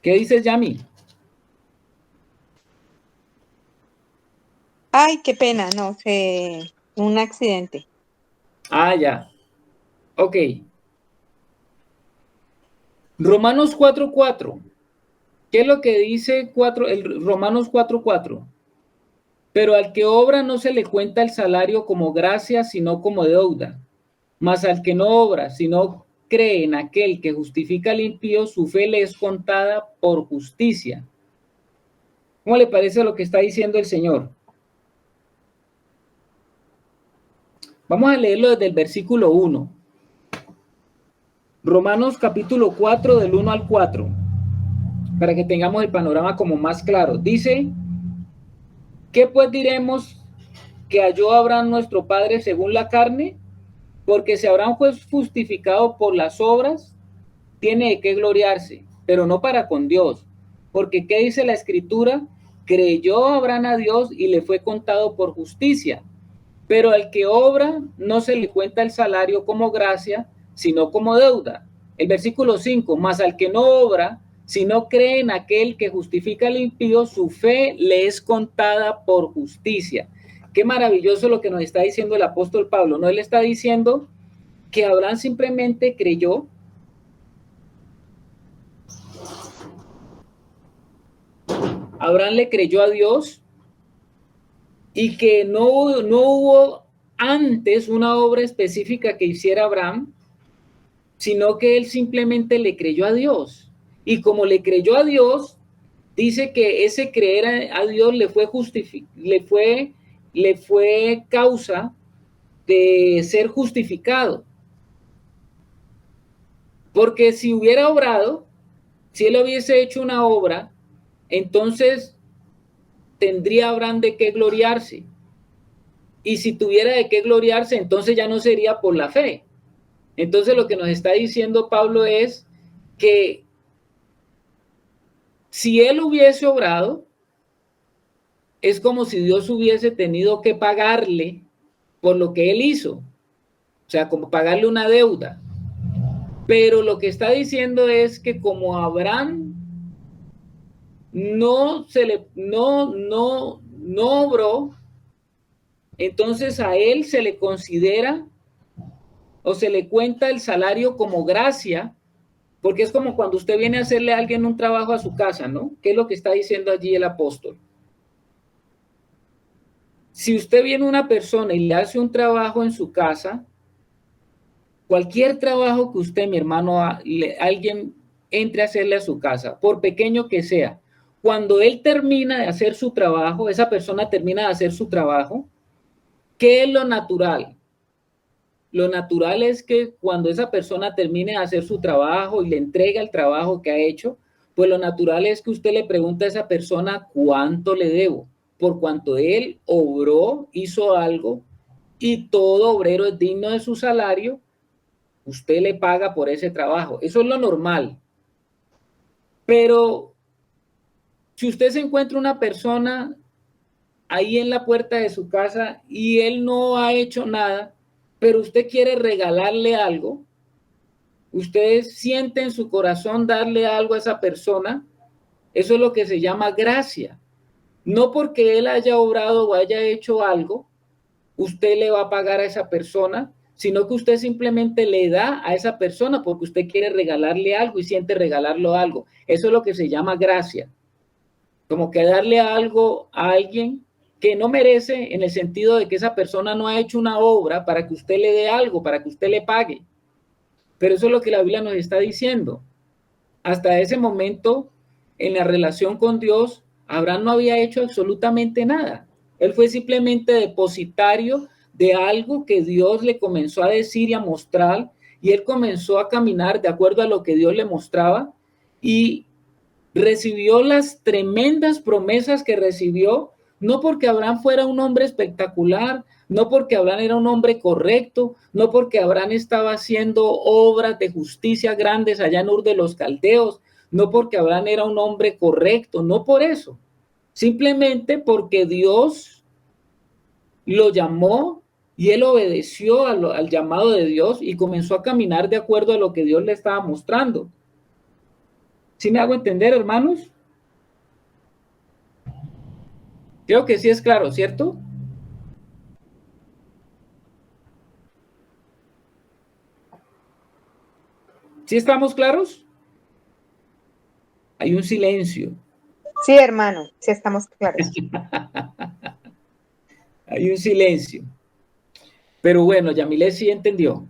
¿Qué dices, Yami?
Ay, qué pena, no sé, un accidente.
Ah, ya. Ok. Romanos 4:4. ¿Qué es lo que dice Romanos 4:4? Pero al que obra no se le cuenta el salario como gracia, sino como deuda. Mas al que no obra, sino cree en aquel que justifica al impío, su fe le es contada por justicia. ¿Cómo le parece lo que está diciendo el Señor? Vamos a leerlo desde el versículo 1. Romanos capítulo 4, del 1 al 4, para que tengamos el panorama como más claro. Dice, ¿qué pues diremos que halló Abraham nuestro padre según la carne? Porque si Abraham fue justificado por las obras, tiene de qué gloriarse, pero no para con Dios. Porque ¿qué dice la Escritura? Creyó Abraham a Dios y le fue contado por justicia. Pero al que obra no se le cuenta el salario como gracia, sino como deuda. El versículo 5, mas al que no obra, sino cree en aquel que justifica al impío, su fe le es contada por justicia. Qué maravilloso lo que nos está diciendo el apóstol Pablo. No, él está diciendo que Abraham simplemente creyó. Abraham le creyó a Dios y que no hubo antes una obra específica que hiciera Abraham, sino que él simplemente le creyó a Dios. Y como le creyó a Dios, dice que ese creer a Dios le fue causa de ser justificado. Porque si hubiera obrado, si él hubiese hecho una obra, entonces tendría Abraham de qué gloriarse. Y si tuviera de qué gloriarse, entonces ya no sería por la fe. Entonces lo que nos está diciendo Pablo es que si él hubiese obrado, es como si Dios hubiese tenido que pagarle por lo que él hizo. O sea, como pagarle una deuda. Pero lo que está diciendo es que como Abraham no obró, entonces a él se le considera o se le cuenta el salario como gracia, porque es como cuando usted viene a hacerle a alguien un trabajo a su casa, ¿no? ¿Qué es lo que está diciendo allí el apóstol? Si usted viene a una persona y le hace un trabajo en su casa, cualquier trabajo que usted, mi hermano, alguien entre a hacerle a su casa, por pequeño que sea. Cuando él termina de hacer su trabajo, esa persona termina de hacer su trabajo, ¿qué es lo natural? Lo natural es que cuando esa persona termine de hacer su trabajo y le entrega el trabajo que ha hecho, pues lo natural es que usted le pregunte a esa persona cuánto le debo, por cuanto él obró, hizo algo y todo obrero es digno de su salario, usted le paga por ese trabajo. Eso es lo normal. Pero si usted se encuentra una persona ahí en la puerta de su casa y él no ha hecho nada, pero usted quiere regalarle algo, usted siente en su corazón darle algo a esa persona, eso es lo que se llama gracia. No porque él haya obrado o haya hecho algo, usted le va a pagar a esa persona, sino que usted simplemente le da a esa persona porque usted quiere regalarle algo y siente regalarlo algo. Eso es lo que se llama gracia. Como que darle algo a alguien que no merece, en el sentido de que esa persona no ha hecho una obra para que usted le dé algo, para que usted le pague. Pero eso es lo que la Biblia nos está diciendo. Hasta ese momento, en la relación con Dios, Abraham no había hecho absolutamente nada. Él fue simplemente depositario de algo que Dios le comenzó a decir y a mostrar, y él comenzó a caminar de acuerdo a lo que Dios le mostraba, y recibió las tremendas promesas que recibió, no porque Abraham fuera un hombre espectacular, no porque Abraham era un hombre correcto, no porque Abraham estaba haciendo obras de justicia grandes allá en Ur de los Caldeos, no porque Abraham era un hombre correcto, no por eso, simplemente porque Dios lo llamó y él obedeció al llamado de Dios y comenzó a caminar de acuerdo a lo que Dios le estaba mostrando. ¿Sí me hago entender, hermanos? Creo que sí es claro, ¿cierto? ¿Sí estamos claros? Hay un silencio.
Sí, hermano, sí estamos claros.
Hay un silencio. Pero bueno, Yamile sí entendió.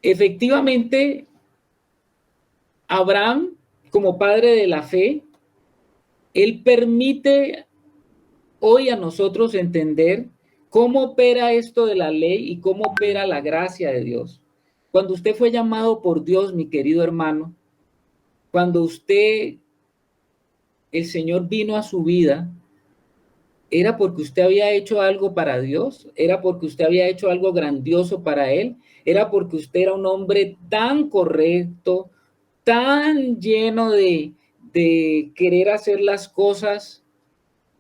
Efectivamente, Abraham, como padre de la fe, él permite hoy a nosotros entender cómo opera esto de la ley y cómo opera la gracia de Dios. Cuando usted fue llamado por Dios, mi querido hermano, cuando el Señor vino a su vida, ¿era porque usted había hecho algo para Dios? ¿Era porque usted había hecho algo grandioso para Él? ¿Era porque usted era un hombre tan correcto, tan lleno de querer hacer las cosas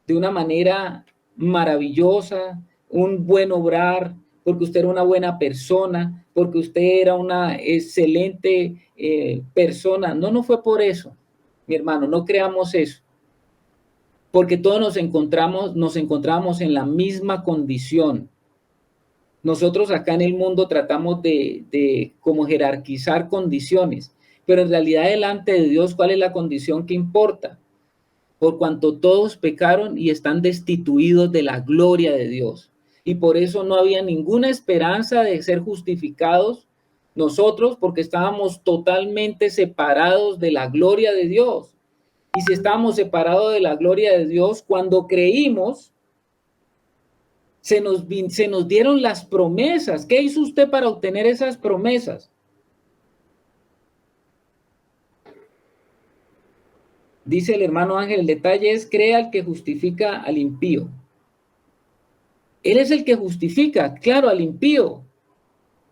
de una manera maravillosa, un buen obrar, porque usted era una buena persona, porque usted era una excelente persona? No, no fue por eso, mi hermano, no creamos eso. Porque todos nos encontramos en la misma condición. Nosotros acá en el mundo tratamos de como jerarquizar condiciones, pero en realidad delante de Dios, ¿cuál es la condición que importa? Por cuanto todos pecaron y están destituidos de la gloria de Dios. Y por eso no había ninguna esperanza de ser justificados nosotros, porque estábamos totalmente separados de la gloria de Dios. Y si estábamos separados de la gloria de Dios, cuando creímos, se nos dieron las promesas. ¿Qué hizo usted para obtener esas promesas? Dice el hermano Ángel, el detalle es: crea al que justifica al impío. Él es el que justifica, claro, al impío.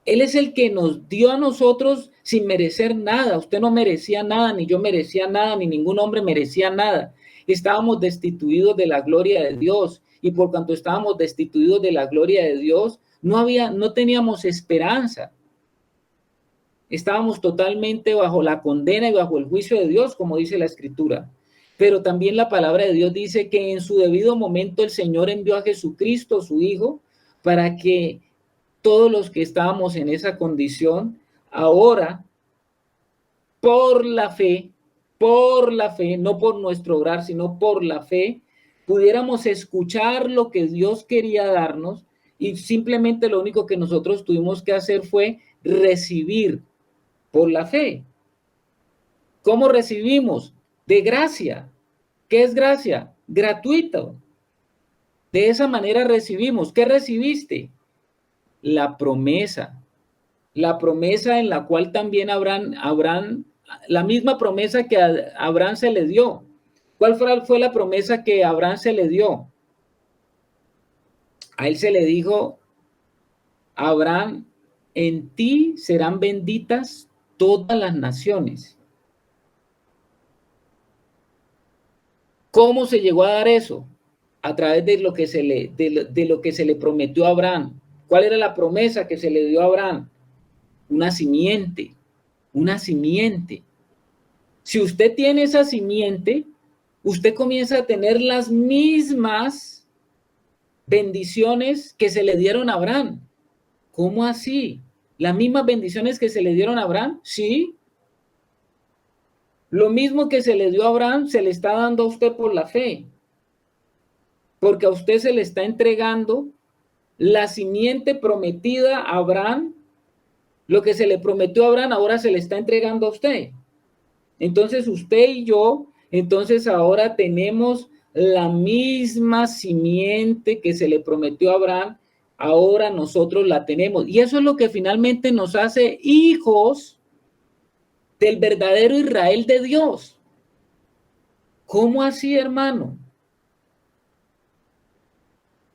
Él es el que nos dio a nosotros sin merecer nada. Usted no merecía nada, ni yo merecía nada, ni ningún hombre merecía nada. Estábamos destituidos de la gloria de Dios, y por cuanto estábamos destituidos de la gloria de Dios, no teníamos esperanza. Estábamos totalmente bajo la condena y bajo el juicio de Dios, como dice la Escritura. Pero también la palabra de Dios dice que en su debido momento el Señor envió a Jesucristo, su Hijo, para que todos los que estábamos en esa condición, ahora, por la fe, no por nuestro obrar, sino por la fe, pudiéramos escuchar lo que Dios quería darnos, y simplemente lo único que nosotros tuvimos que hacer fue recibir por la fe. ¿Cómo recibimos? De gracia. ¿Qué es gracia? Gratuito. De esa manera recibimos. ¿Qué recibiste? La promesa. La promesa en la cual también Abraham, la misma promesa que a Abraham se le dio. ¿Cuál fue la promesa que a Abraham se le dio? A él se le dijo, Abraham, en ti serán benditas todas las naciones. ¿Cómo se llegó a dar eso? A través de lo que se le prometió a Abraham. ¿Cuál era la promesa que se le dio a Abraham? Una simiente, una simiente. Si usted tiene esa simiente, usted comienza a tener las mismas bendiciones que se le dieron a Abraham. ¿Cómo así? ¿Las mismas bendiciones que se le dieron a Abraham? Sí. Lo mismo que se le dio a Abraham se le está dando a usted por la fe. Porque a usted se le está entregando la simiente prometida a Abraham. Lo que se le prometió a Abraham ahora se le está entregando a usted. Entonces usted y yo, entonces ahora tenemos la misma simiente que se le prometió a Abraham, ahora nosotros la tenemos. Y eso es lo que finalmente nos hace hijos del verdadero Israel de Dios. ¿Cómo así, hermano?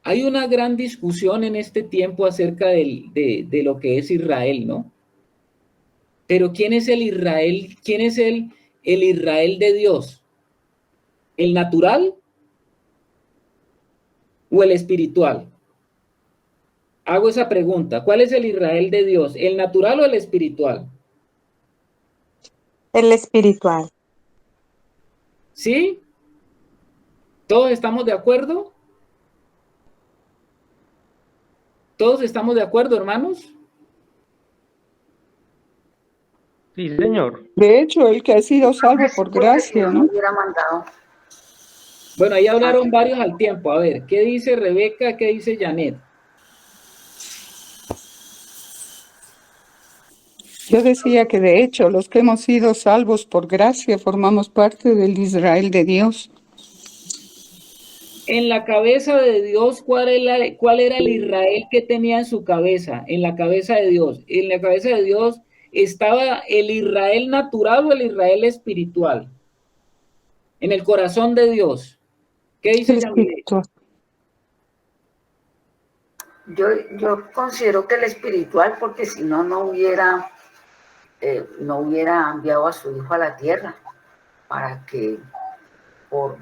Hay una gran discusión en este tiempo acerca de lo que es Israel, ¿no? Pero ¿quién es el Israel? ¿Quién es el Israel de Dios? ¿El natural o el espiritual? Hago esa pregunta. ¿Cuál es el Israel de Dios? ¿El natural o el espiritual?
El espiritual.
¿Sí? ¿Todos estamos de acuerdo? ¿Todos estamos de acuerdo, hermanos?
Sí, señor.
De hecho, el que ha sido salvo por gracia,
si
¿no?
no hubiera mandado.
Bueno, ahí hablaron varios al tiempo. A ver, ¿qué dice Rebeca? ¿Qué dice Janet?
Yo decía que de hecho los que hemos sido salvos por gracia formamos parte del Israel de Dios.
En la cabeza de Dios, ¿cuál era el Israel que tenía en su cabeza? En la cabeza de Dios. En la cabeza de Dios estaba el Israel natural o el Israel espiritual. En el corazón de Dios. ¿Qué dice
El
Yamile?
espiritual.
Yo considero que el espiritual, porque si no, no hubiera enviado a su hijo a la tierra para que por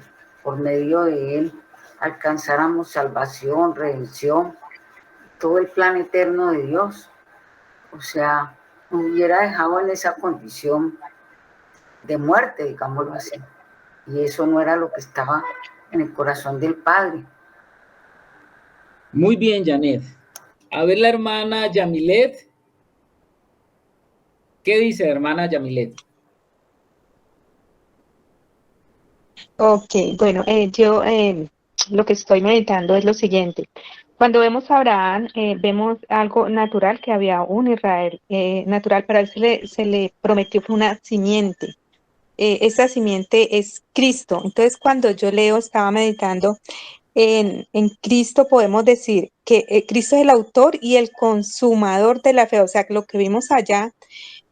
medio de él alcanzáramos salvación, redención, todo el plan eterno de Dios. O sea, nos hubiera dejado en esa condición de muerte, digámoslo así. Y eso no era lo que estaba en el corazón del Padre.
Muy bien, Janet. A ver la hermana Yamilet. ¿Qué dice hermana Yamilet?
Ok, bueno, yo lo que estoy meditando es lo siguiente. Cuando vemos a Abraham, vemos algo natural, que había un Israel natural, pero a él se le prometió una simiente. Esa simiente es Cristo. Entonces, cuando yo leo, estaba meditando en Cristo, podemos decir que Cristo es el autor y el consumador de la fe. O sea, que lo que vimos allá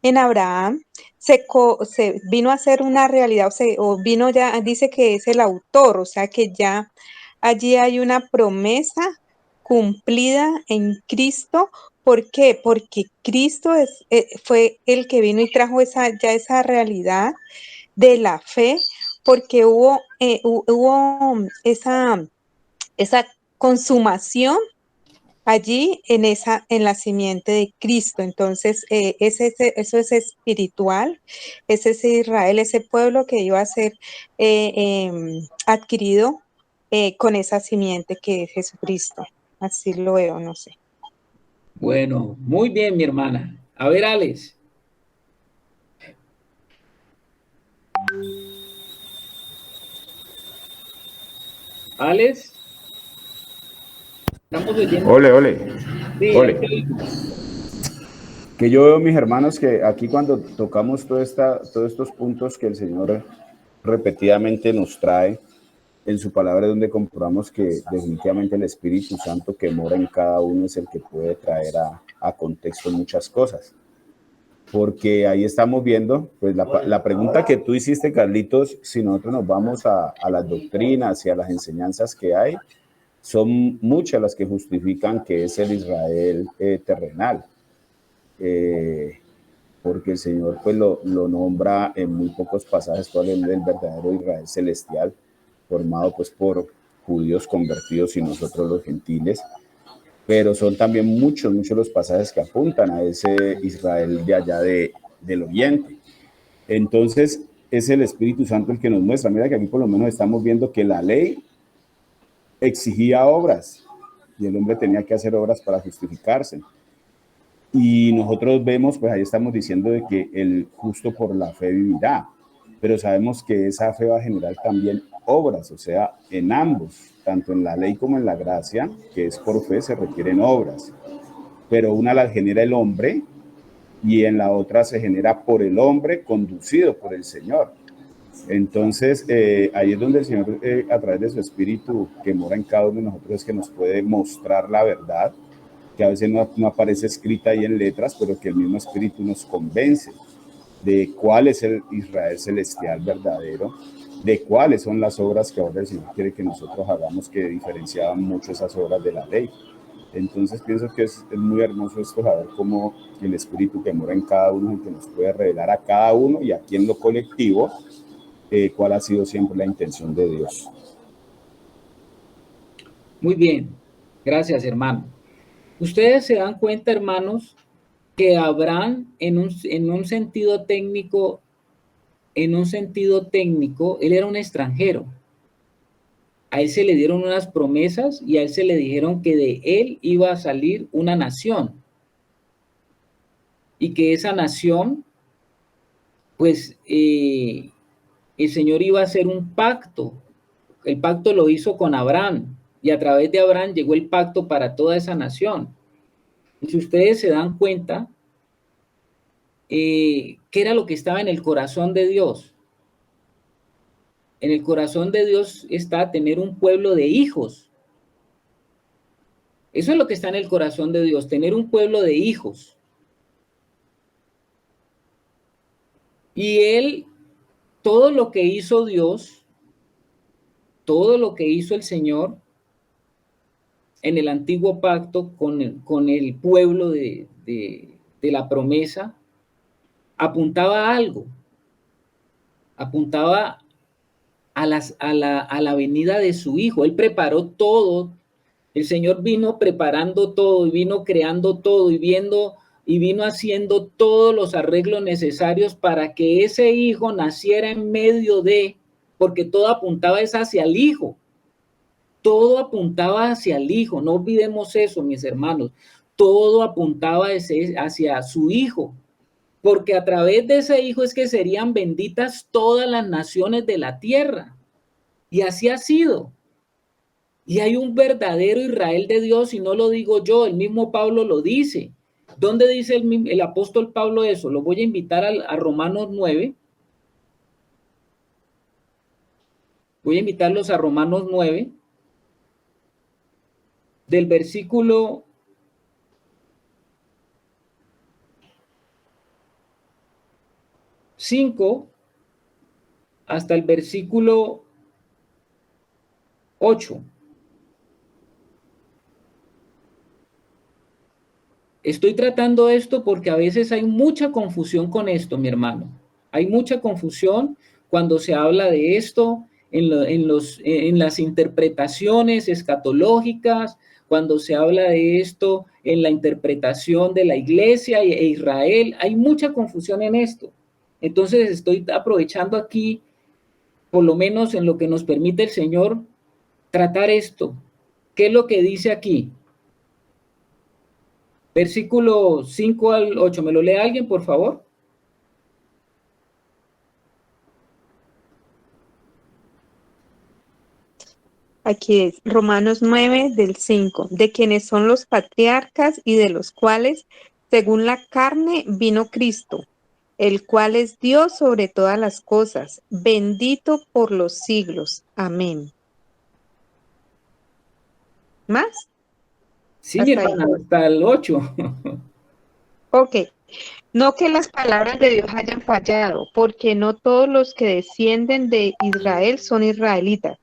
en Abraham se vino a ser una realidad, o vino ya, dice que es el autor, o sea que ya allí hay una promesa cumplida en Cristo. ¿Por qué? Porque Cristo fue el que vino y trajo esa realidad de la fe, porque hubo esa consumación allí en la simiente de Cristo. Entonces, eso es espiritual, es ese Israel, ese pueblo que iba a ser adquirido con esa simiente que es Jesucristo. Así lo veo, no sé.
Bueno, muy bien, mi hermana. A ver, Alex. Alex. Estamos oyendo.
Ole, ole.
Sí,
Ole.
ahí te oigo.
Que yo veo, mis hermanos, que aquí cuando tocamos todos estos puntos que el Señor repetidamente nos trae en su palabra, es donde comprobamos que definitivamente el Espíritu Santo que mora en cada uno es el que puede traer a contexto muchas cosas. Porque ahí estamos viendo, pues la pregunta que tú hiciste, Carlitos, si nosotros nos vamos a las doctrinas y a las enseñanzas que hay, son muchas las que justifican que es el Israel terrenal. Porque el Señor pues lo nombra en muy pocos pasajes cuál es el verdadero Israel celestial, formado pues por judíos convertidos y nosotros los gentiles, pero son también muchos los pasajes que apuntan a ese Israel de allá del oriente. Entonces es el Espíritu Santo el que nos muestra. Mira que aquí por lo menos estamos viendo que la ley exigía obras y el hombre tenía que hacer obras para justificarse. Y nosotros vemos, pues ahí estamos diciendo de que el justo por la fe vivirá, pero sabemos que esa fe va a generar también obras, o sea, en ambos, tanto en la ley como en la gracia, que es por fe, se requieren obras, pero una la genera el hombre y en la otra se genera por el hombre conducido por el Señor. Entonces, ahí es donde el Señor, a través de su Espíritu que mora en cada uno de nosotros, es que nos puede mostrar la verdad, que a veces no aparece escrita ahí en letras, pero que el mismo Espíritu nos convence de cuál es el Israel celestial verdadero, de cuáles son las obras que ahora el Señor quiere que nosotros hagamos, que diferenciaban mucho esas obras de la ley. Entonces pienso que es muy hermoso esto, saber cómo el Espíritu que mora en cada uno es el que nos puede revelar a cada uno y aquí en lo colectivo cuál ha sido siempre la intención de Dios.
Muy bien, gracias, hermano. Ustedes se dan cuenta, hermanos, que Abraham en un sentido técnico, él era un extranjero. A él se le dieron unas promesas y a él se le dijeron que de él iba a salir una nación. Y que esa nación, pues, el Señor iba a hacer un pacto. El pacto lo hizo con Abraham y a través de Abraham llegó el pacto para toda esa nación. Y si ustedes se dan cuenta, ¿qué era lo que estaba en el corazón de Dios? En el corazón de Dios está tener un pueblo de hijos. Eso es lo que está en el corazón de Dios, tener un pueblo de hijos. Y él, todo lo que hizo Dios, todo lo que hizo el Señor en el antiguo pacto con el pueblo de la promesa, apuntaba a algo, apuntaba a la venida de su hijo. Él preparó todo, el Señor vino preparando todo y vino creando todo y vino haciendo todos los arreglos necesarios para que ese hijo naciera en medio de, porque todo apuntaba hacia el hijo. Todo apuntaba hacia el hijo, no olvidemos eso, mis hermanos. Todo apuntaba hacia su hijo, porque a través de ese hijo es que serían benditas todas las naciones de la tierra. Y así ha sido. Y hay un verdadero Israel de Dios, y no lo digo yo, el mismo Pablo lo dice. ¿Dónde dice el apóstol Pablo eso? Lo voy a invitar a Romanos 9. Voy a invitarlos a Romanos 9. Del versículo 5 hasta el versículo 8. Estoy tratando esto porque a veces hay mucha confusión con esto, mi hermano. Hay mucha confusión cuando se habla de esto en las interpretaciones escatológicas, cuando se habla de esto en la interpretación de la iglesia e Israel. Hay mucha confusión en esto. Entonces estoy aprovechando aquí, por lo menos en lo que nos permite el Señor, tratar esto. ¿Qué es lo que dice aquí? Versículo 5 al 8. ¿Me lo lee alguien, por favor?
Aquí es Romanos 9 del 5, de quienes son los patriarcas y de los cuales según la carne vino Cristo, el cual es Dios sobre todas las cosas, bendito por los siglos. Amén. ¿Más?
Sí, mi
Hasta ahí.
hermana, hasta el 8.
Ok. No que las palabras de Dios hayan fallado, porque no todos los que descienden de Israel son israelitas,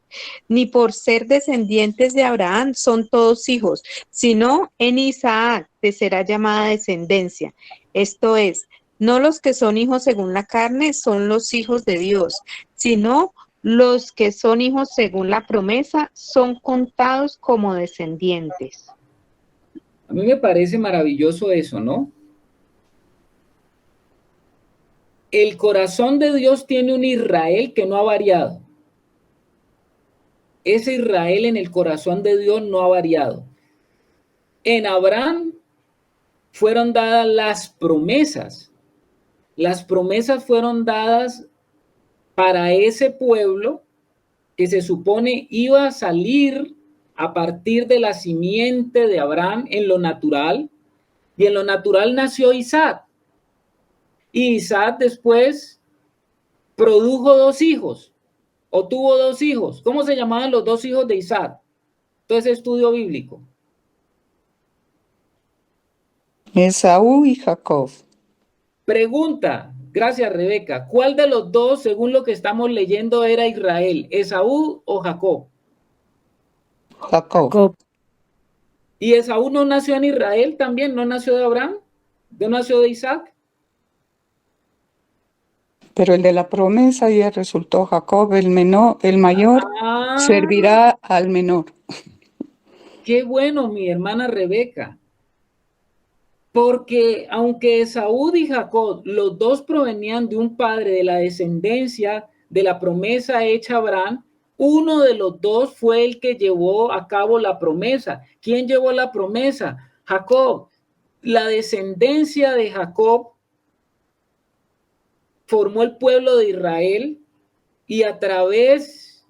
ni por ser descendientes de Abraham son todos hijos, sino en Isaac te será llamada descendencia. Esto es, no los que son hijos según la carne son los hijos de Dios, sino los que son hijos según la promesa son contados como descendientes.
A mí me parece maravilloso eso, ¿no? El corazón de Dios tiene un Israel que no ha variado. Ese Israel en el corazón de Dios no ha variado. En Abraham fueron dadas las promesas. Las promesas fueron dadas para ese pueblo que se supone iba a salir a partir de la simiente de Abraham en lo natural. Y en lo natural nació Isaac. Y Isaac después produjo 2 hijos, o tuvo 2 hijos. ¿Cómo se llamaban los 2 hijos de Isaac? Todo ese estudio bíblico.
Esaú y Jacob.
Pregunta, gracias Rebeca, ¿cuál de los 2, según lo que estamos leyendo, era Israel? ¿Esaú o Jacob?
Jacob.
¿Y Esaú no nació en Israel también? ¿No nació de Abraham? ¿No nació de Isaac?
Pero el de la promesa ya resultó Jacob, el menor, el mayor servirá al menor.
Qué bueno, mi hermana Rebeca. Porque aunque Esaú y Jacob, los 2 provenían de un padre de la descendencia de la promesa hecha a Abraham, uno de los 2 fue el que llevó a cabo la promesa. ¿Quién llevó la promesa? Jacob. La descendencia de Jacob formó el pueblo de Israel y a través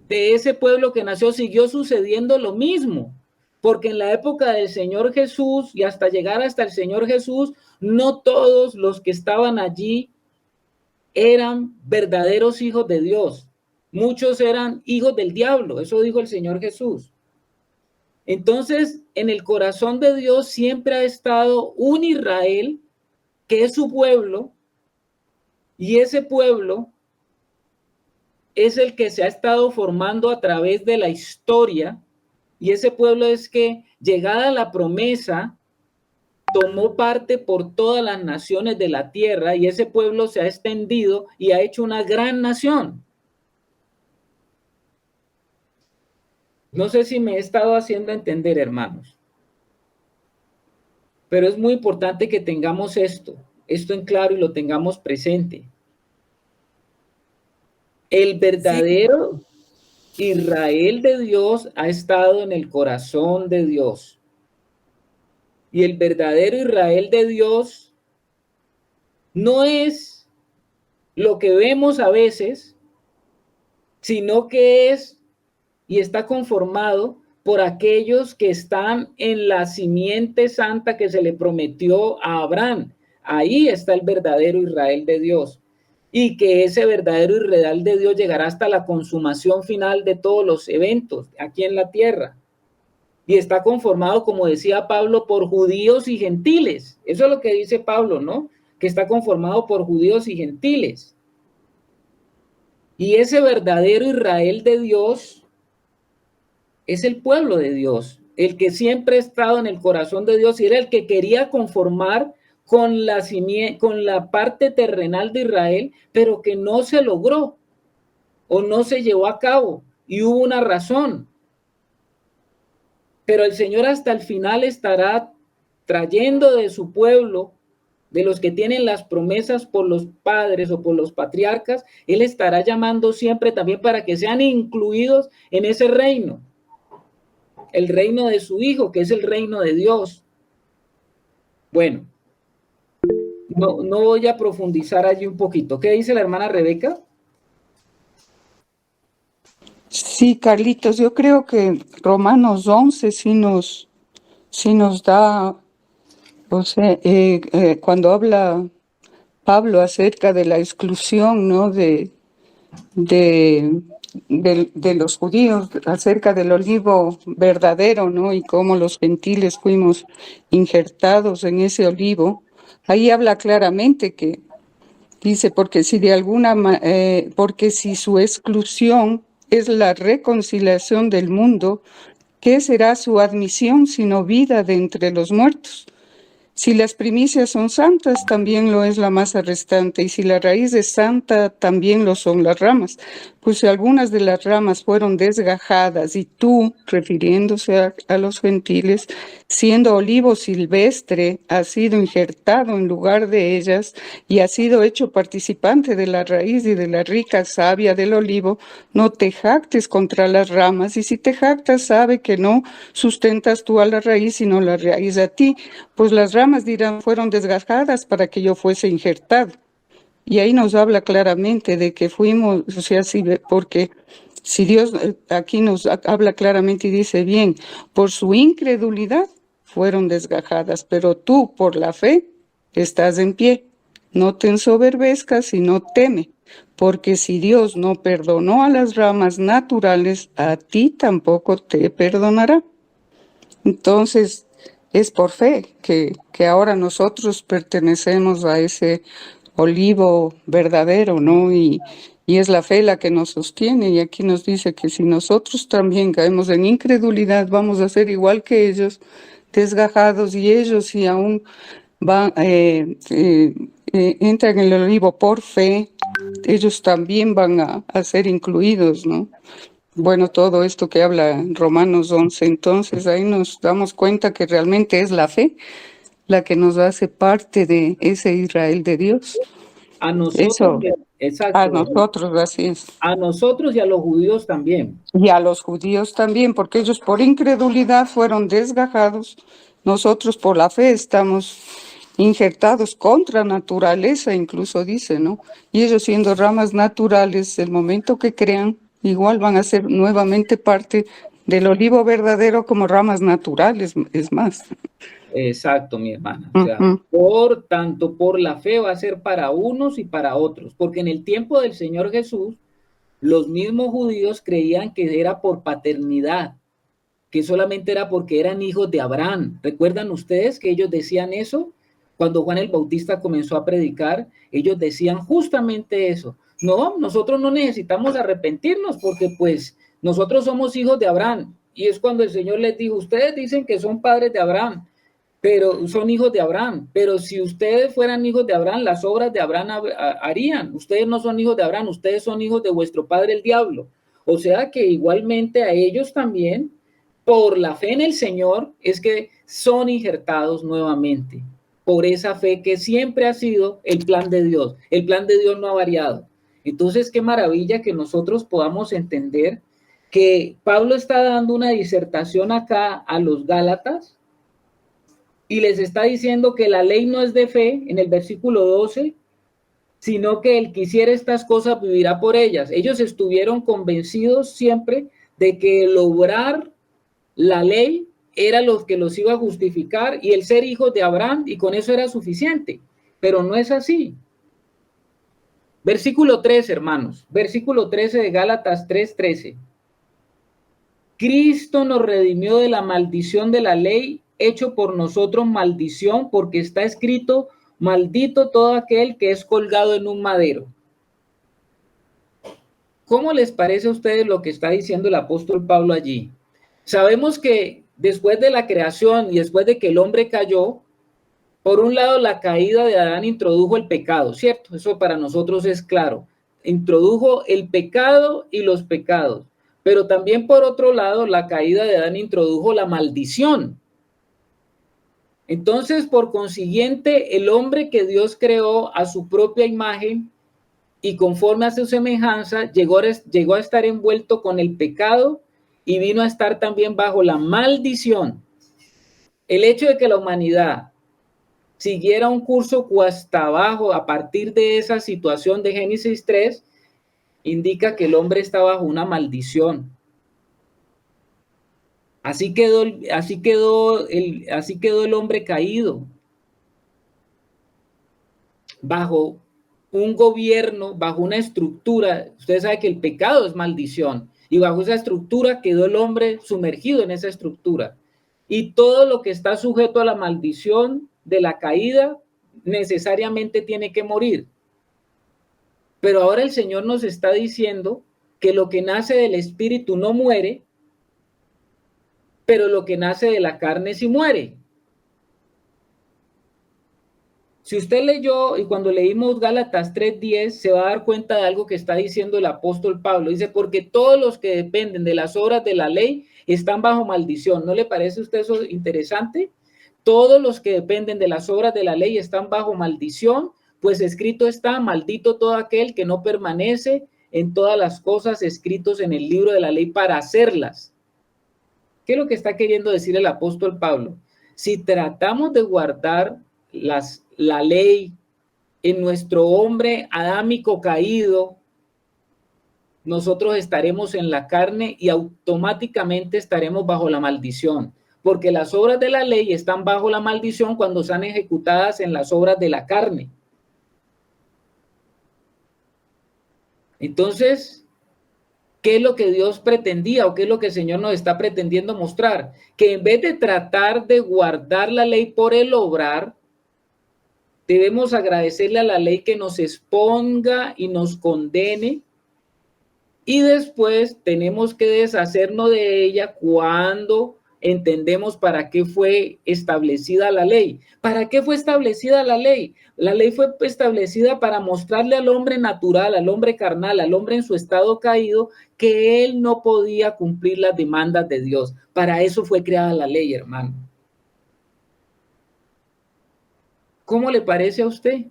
de ese pueblo que nació siguió sucediendo lo mismo. Porque en la época del Señor Jesús y hasta llegar hasta el Señor Jesús, no todos los que estaban allí eran verdaderos hijos de Dios. Muchos eran hijos del diablo, eso dijo el Señor Jesús. Entonces, en el corazón de Dios siempre ha estado un Israel que es su pueblo, y ese pueblo es el que se ha estado formando a través de la historia. Y ese pueblo es que, llegada la promesa, tomó parte por todas las naciones de la tierra y ese pueblo se ha extendido y ha hecho una gran nación. No sé si me he estado haciendo entender, hermanos. Pero es muy importante que tengamos esto en claro y lo tengamos presente. El verdadero Israel de Dios ha estado en el corazón de Dios. Y el verdadero Israel de Dios no es lo que vemos a veces, sino que es y está conformado por aquellos que están en la simiente santa que se le prometió a Abraham. Ahí está el verdadero Israel de Dios. Y que ese verdadero Israel de Dios llegará hasta la consumación final de todos los eventos aquí en la tierra. Y está conformado, como decía Pablo, por judíos y gentiles. Eso es lo que dice Pablo, ¿no? Que está conformado por judíos y gentiles. Y ese verdadero Israel de Dios es el pueblo de Dios, el que siempre ha estado en el corazón de Dios y era el que quería conformar con la parte terrenal de Israel, pero que no se logró o no se llevó a cabo y hubo una razón. Pero el Señor hasta el final estará trayendo de su pueblo, de los que tienen las promesas por los padres o por los patriarcas, Él estará llamando siempre también para que sean incluidos en ese reino, el reino de su Hijo, que es el reino de Dios. Bueno, no voy a profundizar allí un poquito. ¿Qué dice la hermana Rebeca?
Sí, Carlitos, yo creo que Romanos 11 sí nos da O sea, cuando habla Pablo acerca de la exclusión, ¿no? de, de los judíos, acerca del olivo verdadero, ¿no? Y cómo los gentiles fuimos injertados en ese olivo, ahí habla claramente que dice, porque si su exclusión es la reconciliación del mundo, ¿qué será su admisión sino vida de entre los muertos? Si las primicias son santas, también lo es la masa restante, y si la raíz es santa, también lo son las ramas. Pues si algunas de las ramas fueron desgajadas, y tú, refiriéndose a los gentiles, siendo olivo silvestre, has sido injertado en lugar de ellas, y has sido hecho participante de la raíz y de la rica savia del olivo, no te jactes contra las ramas, y si te jactas, sabe que no sustentas tú a la raíz, sino la raíz a ti, pues las ramas dirán, fueron desgajadas para que yo fuese injertado. Y ahí nos habla claramente de que fuimos, o sea, porque si Dios aquí nos habla claramente y dice, bien, por su incredulidad fueron desgajadas, pero tú por la fe estás en pie. No te ensoberbezcas, sino teme, porque si Dios no perdonó a las ramas naturales, a ti tampoco te perdonará. Entonces, es por fe que ahora nosotros pertenecemos a ese olivo verdadero, ¿no? Y es la fe la que nos sostiene. Y aquí nos dice que si nosotros también caemos en incredulidad, vamos a ser igual que ellos, desgajados, y ellos si aún van, entran en el olivo por fe, ellos también van a ser incluidos, ¿no? Bueno, todo esto que habla en Romanos 11, entonces ahí nos damos cuenta que realmente es la fe la que nos hace parte de ese Israel de Dios.
A nosotros,
Eso, a
exacto,
nosotros así es.
a nosotros y a los judíos también.
Y a los judíos también, porque ellos por incredulidad fueron desgajados. Nosotros por la fe estamos injertados contra naturaleza, incluso dice, ¿no? Y ellos siendo ramas naturales, el momento que crean, igual van a ser nuevamente parte del olivo verdadero como ramas naturales, es más.
Exacto, mi hermana. O sea, por tanto, por la fe va a ser para unos y para otros, porque en el tiempo del Señor Jesús, los mismos judíos creían que era por paternidad, que solamente era porque eran hijos de Abraham. ¿Recuerdan ustedes que ellos decían eso? Cuando Juan el Bautista comenzó a predicar, ellos decían justamente eso. No, nosotros no necesitamos arrepentirnos porque pues nosotros somos hijos de Abraham. Y es cuando el Señor les dijo, ustedes dicen que son padres de Abraham, pero son hijos de Abraham. Pero si ustedes fueran hijos de Abraham, las obras de Abraham harían. Ustedes no son hijos de Abraham, ustedes son hijos de vuestro padre el diablo. O sea que igualmente a ellos también, por la fe en el Señor, es que son injertados nuevamente. Por esa fe que siempre ha sido el plan de Dios. El plan de Dios no ha variado. Entonces, qué maravilla que nosotros podamos entender que Pablo está dando una disertación acá a los Gálatas y les está diciendo que la ley no es de fe en el versículo 12, sino que el que hiciera estas cosas vivirá por ellas. Ellos estuvieron convencidos siempre de que el obrar la ley era lo que los iba a justificar y el ser hijos de Abraham, y con eso era suficiente, pero no es así. Versículo 13, hermanos, versículo 13 de Gálatas 3:13. Cristo nos redimió de la maldición de la ley, hecho por nosotros maldición, porque está escrito, maldito todo aquel que es colgado en un madero. ¿Cómo les parece a ustedes lo que está diciendo el apóstol Pablo allí? Sabemos que después de la creación y después de que el hombre cayó, por un lado la caída de Adán introdujo el pecado, ¿cierto? Eso para nosotros es claro. Introdujo el pecado y los pecados. Pero también por otro lado, la caída de Adán introdujo la maldición. Entonces, por consiguiente, el hombre que Dios creó a su propia imagen y conforme a su semejanza, llegó a estar envuelto con el pecado y vino a estar también bajo la maldición. El hecho de que la humanidad siguiera un curso cuesta abajo a partir de esa situación de Génesis 3, indica que el hombre está bajo una maldición. Así quedó el hombre caído. bajo un gobierno, bajo una estructura. Usted sabe que el pecado es maldición, y bajo esa estructura quedó el hombre sumergido en esa estructura. Y todo lo que está sujeto a la maldición de la caída necesariamente tiene que morir. Pero ahora el Señor nos está diciendo que lo que nace del espíritu no muere, pero lo que nace de la carne sí muere. Si usted leyó, y cuando leímos Gálatas 3:10, se va a dar cuenta de algo que está diciendo el apóstol Pablo. Dice, porque todos los que dependen de las obras de la ley están bajo maldición. ¿No le parece a usted eso interesante? Todos los que dependen de las obras de la ley están bajo maldición, pues escrito está, maldito todo aquel que no permanece en todas las cosas escritos en el libro de la ley para hacerlas. ¿Qué es lo que está queriendo decir el apóstol Pablo? Si tratamos de guardar la ley en nuestro hombre adámico caído, nosotros estaremos en la carne y automáticamente estaremos bajo la maldición, porque las obras de la ley están bajo la maldición cuando son ejecutadas en las obras de la carne. Entonces, ¿qué es lo que Dios pretendía o qué es lo que el Señor nos está pretendiendo mostrar? Que en vez de tratar de guardar la ley por el obrar, debemos agradecerle a la ley que nos exponga y nos condene, y después tenemos que deshacernos de ella cuando entendemos para qué fue establecida la ley. ¿Para qué fue establecida la ley? La ley fue establecida para mostrarle al hombre natural, al hombre carnal, al hombre en su estado caído, que él no podía cumplir las demandas de Dios. Para eso fue creada la ley, hermano. ¿Cómo le parece a usted?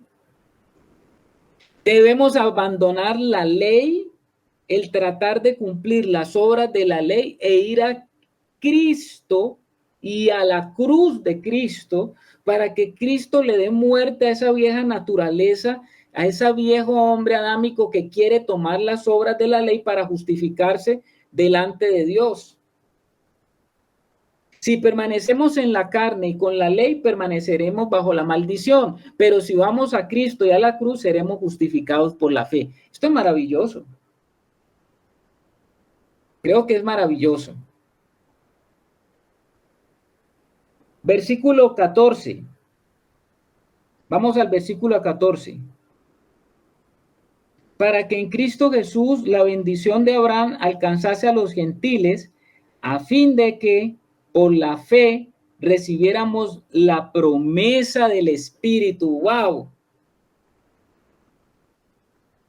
Debemos abandonar la ley, el tratar de cumplir las obras de la ley e ir a Cristo y a la cruz de Cristo para que Cristo le dé muerte a esa vieja naturaleza, a ese viejo hombre adámico que quiere tomar las obras de la ley para justificarse delante de Dios. Si permanecemos en la carne y con la ley, permaneceremos bajo la maldición, pero si vamos a Cristo y a la cruz, seremos justificados por la fe. Esto es maravilloso. Creo que es maravilloso. Versículo 14. Vamos al versículo 14. Para que en Cristo Jesús la bendición de Abraham alcanzase a los gentiles, a fin de que por la fe recibiéramos la promesa del Espíritu. ¡Wow!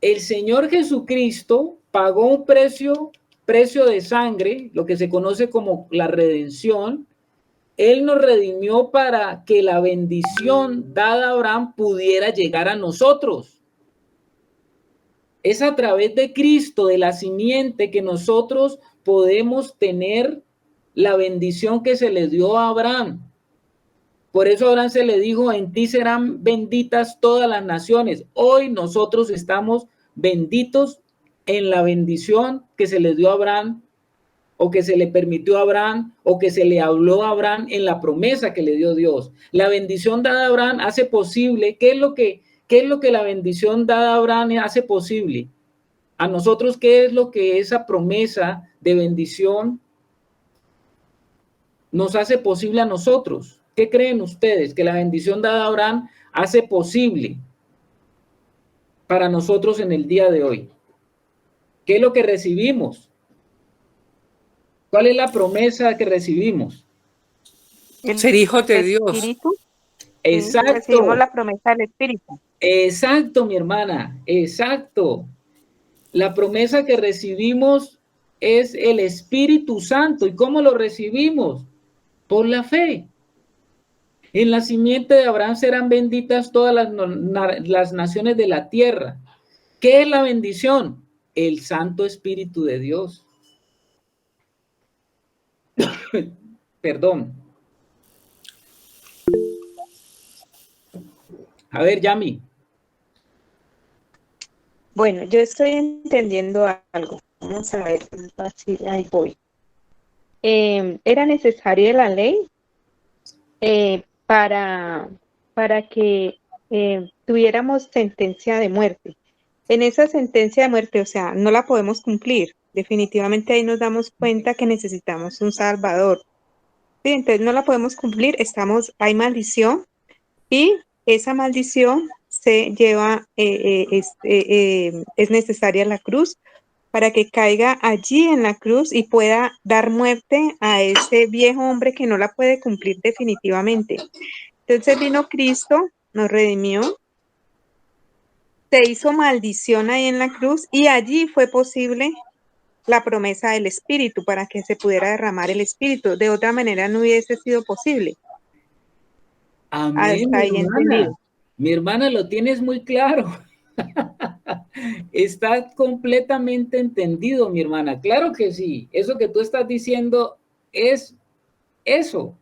El Señor Jesucristo pagó un precio de sangre, lo que se conoce como la redención. Él nos redimió para que la bendición dada a Abraham pudiera llegar a nosotros. Es a través de Cristo, de la simiente, que nosotros podemos tener la bendición que se le dio a Abraham. Por eso a Abraham se le dijo, en ti serán benditas todas las naciones. Hoy nosotros estamos benditos en la bendición que se le dio a Abraham, o que se le permitió a Abraham, o que se le habló a Abraham en la promesa que le dio Dios. La bendición dada a Abraham hace posible, ¿qué es lo que la bendición dada a Abraham hace posible? A nosotros, ¿qué es lo que esa promesa de bendición nos hace posible a nosotros? ¿Qué creen ustedes que la bendición dada a Abraham hace posible para nosotros en el día de hoy? ¿Qué es lo que recibimos? ¿Cuál es la promesa que recibimos?
Ser hijos de Dios.
Espíritu.
Exacto.
Recibimos la promesa del Espíritu.
Exacto, mi hermana. Exacto. La promesa que recibimos es el Espíritu Santo. ¿Y cómo lo recibimos? Por la fe. En la simiente de Abraham serán benditas todas las naciones de la tierra. ¿Qué es la bendición? El Santo Espíritu de Dios. Perdón. A ver, Yami.
Bueno, yo estoy entendiendo algo. Vamos a ver, así, ahí voy. ¿Era necesaria la ley para que tuviéramos sentencia de muerte. En esa sentencia de muerte, o sea, no la podemos cumplir. Definitivamente ahí nos damos cuenta que necesitamos un Salvador. Sí, entonces no la podemos cumplir, hay maldición y esa maldición se lleva, es necesaria la cruz para que caiga allí en la cruz y pueda dar muerte a ese viejo hombre que no la puede cumplir definitivamente. Entonces vino Cristo, nos redimió, se hizo maldición ahí en la cruz y allí fue posible la promesa del Espíritu para que se pudiera derramar el Espíritu. De otra manera no hubiese sido posible.
Amén,
Hasta
mi
ahí
hermana.
entendido.
Mi hermana, lo tienes muy claro. Está completamente entendido, mi hermana. Claro que sí. Eso que tú estás diciendo es eso.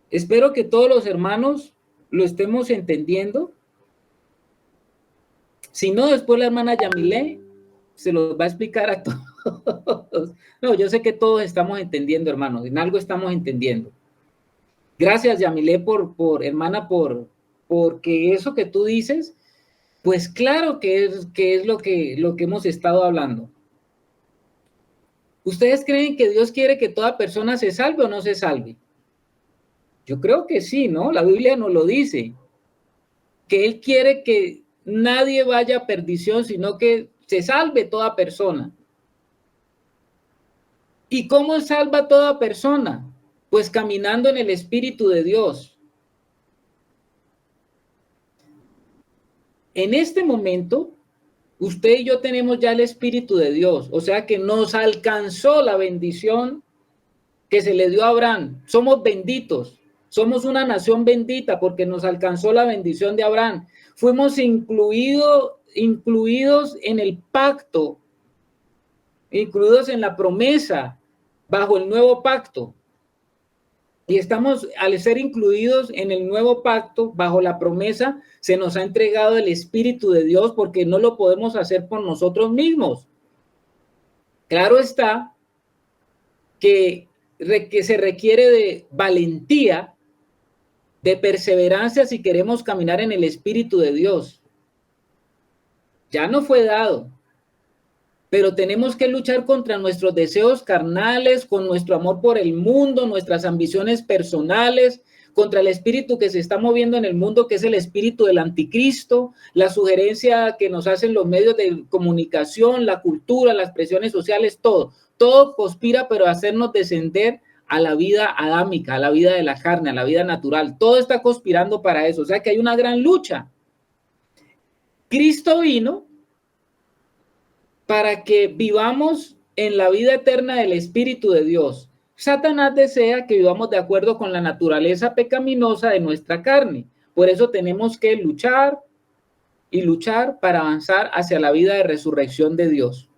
Espero que todos los hermanos lo estemos entendiendo. Si no, después la hermana Yamile se los va a explicar a todos. No, yo sé que todos estamos entendiendo, hermanos. En algo estamos entendiendo. Gracias, Yamile, hermana, porque eso que tú dices, pues claro que es lo que hemos estado hablando. ¿Ustedes creen que Dios quiere que toda persona se salve o no se salve? Yo creo que sí, ¿no? La Biblia nos lo dice, que Él quiere que nadie vaya a perdición, sino que se salve toda persona. ¿Y cómo salva a toda persona? Pues caminando en el Espíritu de Dios. En este momento, usted y yo tenemos ya el Espíritu de Dios, o sea que nos alcanzó la bendición que se le dio a Abraham. Somos benditos, somos una nación bendita porque nos alcanzó la bendición de Abraham. Fuimos incluidos en el pacto, incluidos en la promesa bajo el nuevo pacto. Y estamos, al ser incluidos en el nuevo pacto, bajo la promesa, se nos ha entregado el Espíritu de Dios porque no lo podemos hacer por nosotros mismos. Claro está que se requiere de valentía, de perseverancia si queremos caminar en el Espíritu de Dios. Ya no fue dado, pero tenemos que luchar contra nuestros deseos carnales, con nuestro amor por el mundo, nuestras ambiciones personales, contra el espíritu que se está moviendo en el mundo, que es el espíritu del anticristo, la sugerencia que nos hacen los medios de comunicación, la cultura, las presiones sociales, todo conspira pero hacernos descender a la vida adámica, a la vida de la carne, a la vida natural. Todo está conspirando para eso, o sea que hay una gran lucha. Cristo vino para que vivamos en la vida eterna del Espíritu de Dios. Satanás desea que vivamos de acuerdo con la naturaleza pecaminosa de nuestra carne. Por eso tenemos que luchar y luchar para avanzar hacia la vida de resurrección de Dios.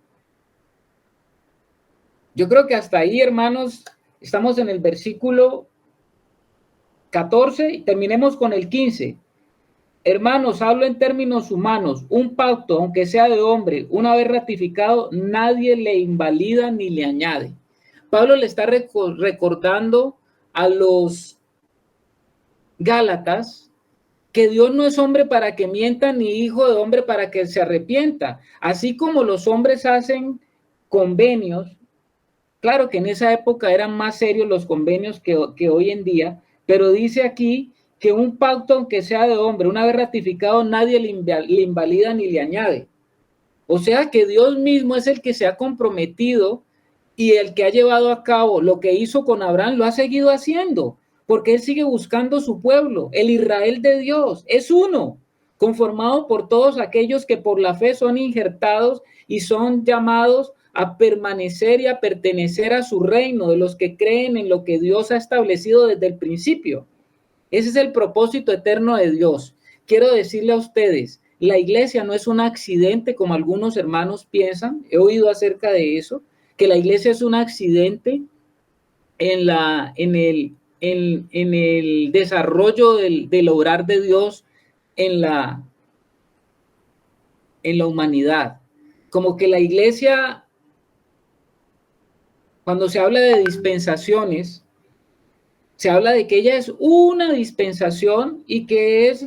Yo creo que hasta ahí, hermanos, estamos en el versículo 14 y terminemos con el 15. Hermanos, hablo en términos humanos. Un pacto, aunque sea de hombre, una vez ratificado, nadie le invalida ni le añade. Pablo le está recordando a los Gálatas que Dios no es hombre para que mienta, ni hijo de hombre para que se arrepienta. Así como los hombres hacen convenios, claro que en esa época eran más serios los convenios que hoy en día, pero dice aquí que un pacto, aunque sea de hombre, una vez ratificado, nadie le invalida ni le añade. O sea que Dios mismo es el que se ha comprometido y el que ha llevado a cabo lo que hizo con Abraham, lo ha seguido haciendo, porque él sigue buscando su pueblo. El Israel de Dios es uno, conformado por todos aquellos que por la fe son injertados y son llamados a permanecer y a pertenecer a su reino, de los que creen en lo que Dios ha establecido desde el principio. Ese es el propósito eterno de Dios. Quiero decirle a ustedes, la iglesia no es un accidente como algunos hermanos piensan. He oído acerca de eso, que la iglesia es un accidente en el desarrollo del obrar de Dios en la humanidad. Como que la iglesia, cuando se habla de dispensaciones, Se habla de que ella es una dispensación y que es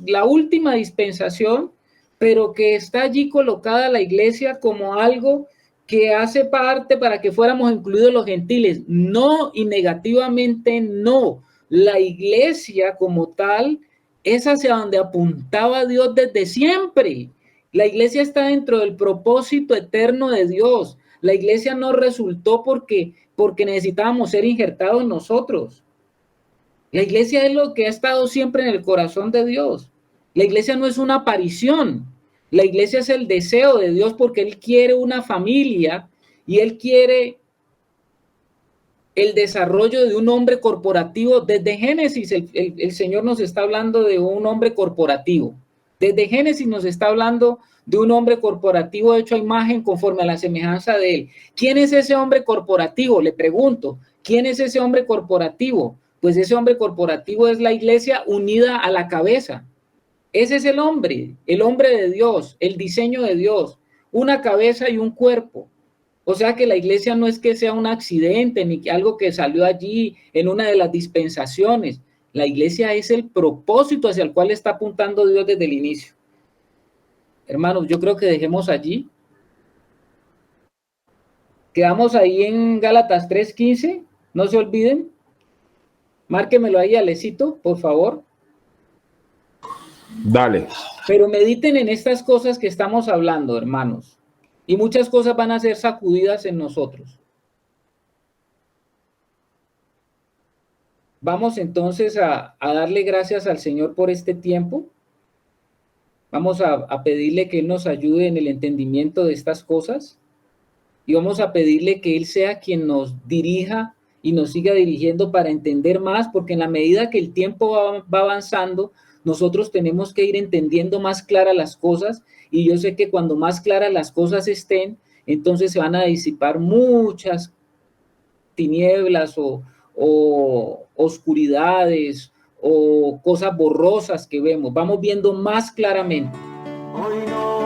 la última dispensación, pero que está allí colocada la iglesia como algo que hace parte para que fuéramos incluidos los gentiles. No, y negativamente no. La iglesia como tal es hacia donde apuntaba Dios desde siempre. La iglesia está dentro del propósito eterno de Dios. La iglesia no resultó porque necesitábamos ser injertados nosotros. La iglesia es lo que ha estado siempre en el corazón de Dios. La iglesia no es una aparición. La iglesia es el deseo de Dios porque Él quiere una familia y Él quiere el desarrollo de un hombre corporativo. Desde Génesis el Señor nos está hablando de un hombre corporativo. Desde Génesis nos está hablando de un hombre corporativo hecho a imagen conforme a la semejanza de Él. ¿Quién es ese hombre corporativo? Le pregunto, ¿quién es ese hombre corporativo? Pues ese hombre corporativo es la iglesia unida a la cabeza. Ese es el hombre de Dios, el diseño de Dios, una cabeza y un cuerpo. O sea que la iglesia no es que sea un accidente ni que algo que salió allí en una de las dispensaciones. La iglesia es el propósito hacia el cual está apuntando Dios desde el inicio. Hermanos, yo creo que dejemos allí. Quedamos ahí en Gálatas 3:15, no se olviden. Márquemelo ahí, Alecito, por favor.
Dale.
Pero mediten en estas cosas que estamos hablando, hermanos. Y muchas cosas van a ser sacudidas en nosotros. Vamos entonces a darle gracias al Señor por este tiempo. Vamos a pedirle que Él nos ayude en el entendimiento de estas cosas. Y vamos a pedirle que Él sea quien nos dirija y nos siga dirigiendo para entender más, porque en la medida que el tiempo va avanzando, nosotros tenemos que ir entendiendo más claras las cosas, y yo sé que cuando más claras las cosas estén, entonces se van a disipar muchas tinieblas o oscuridades o cosas borrosas que vemos. Vamos viendo más claramente. Hoy no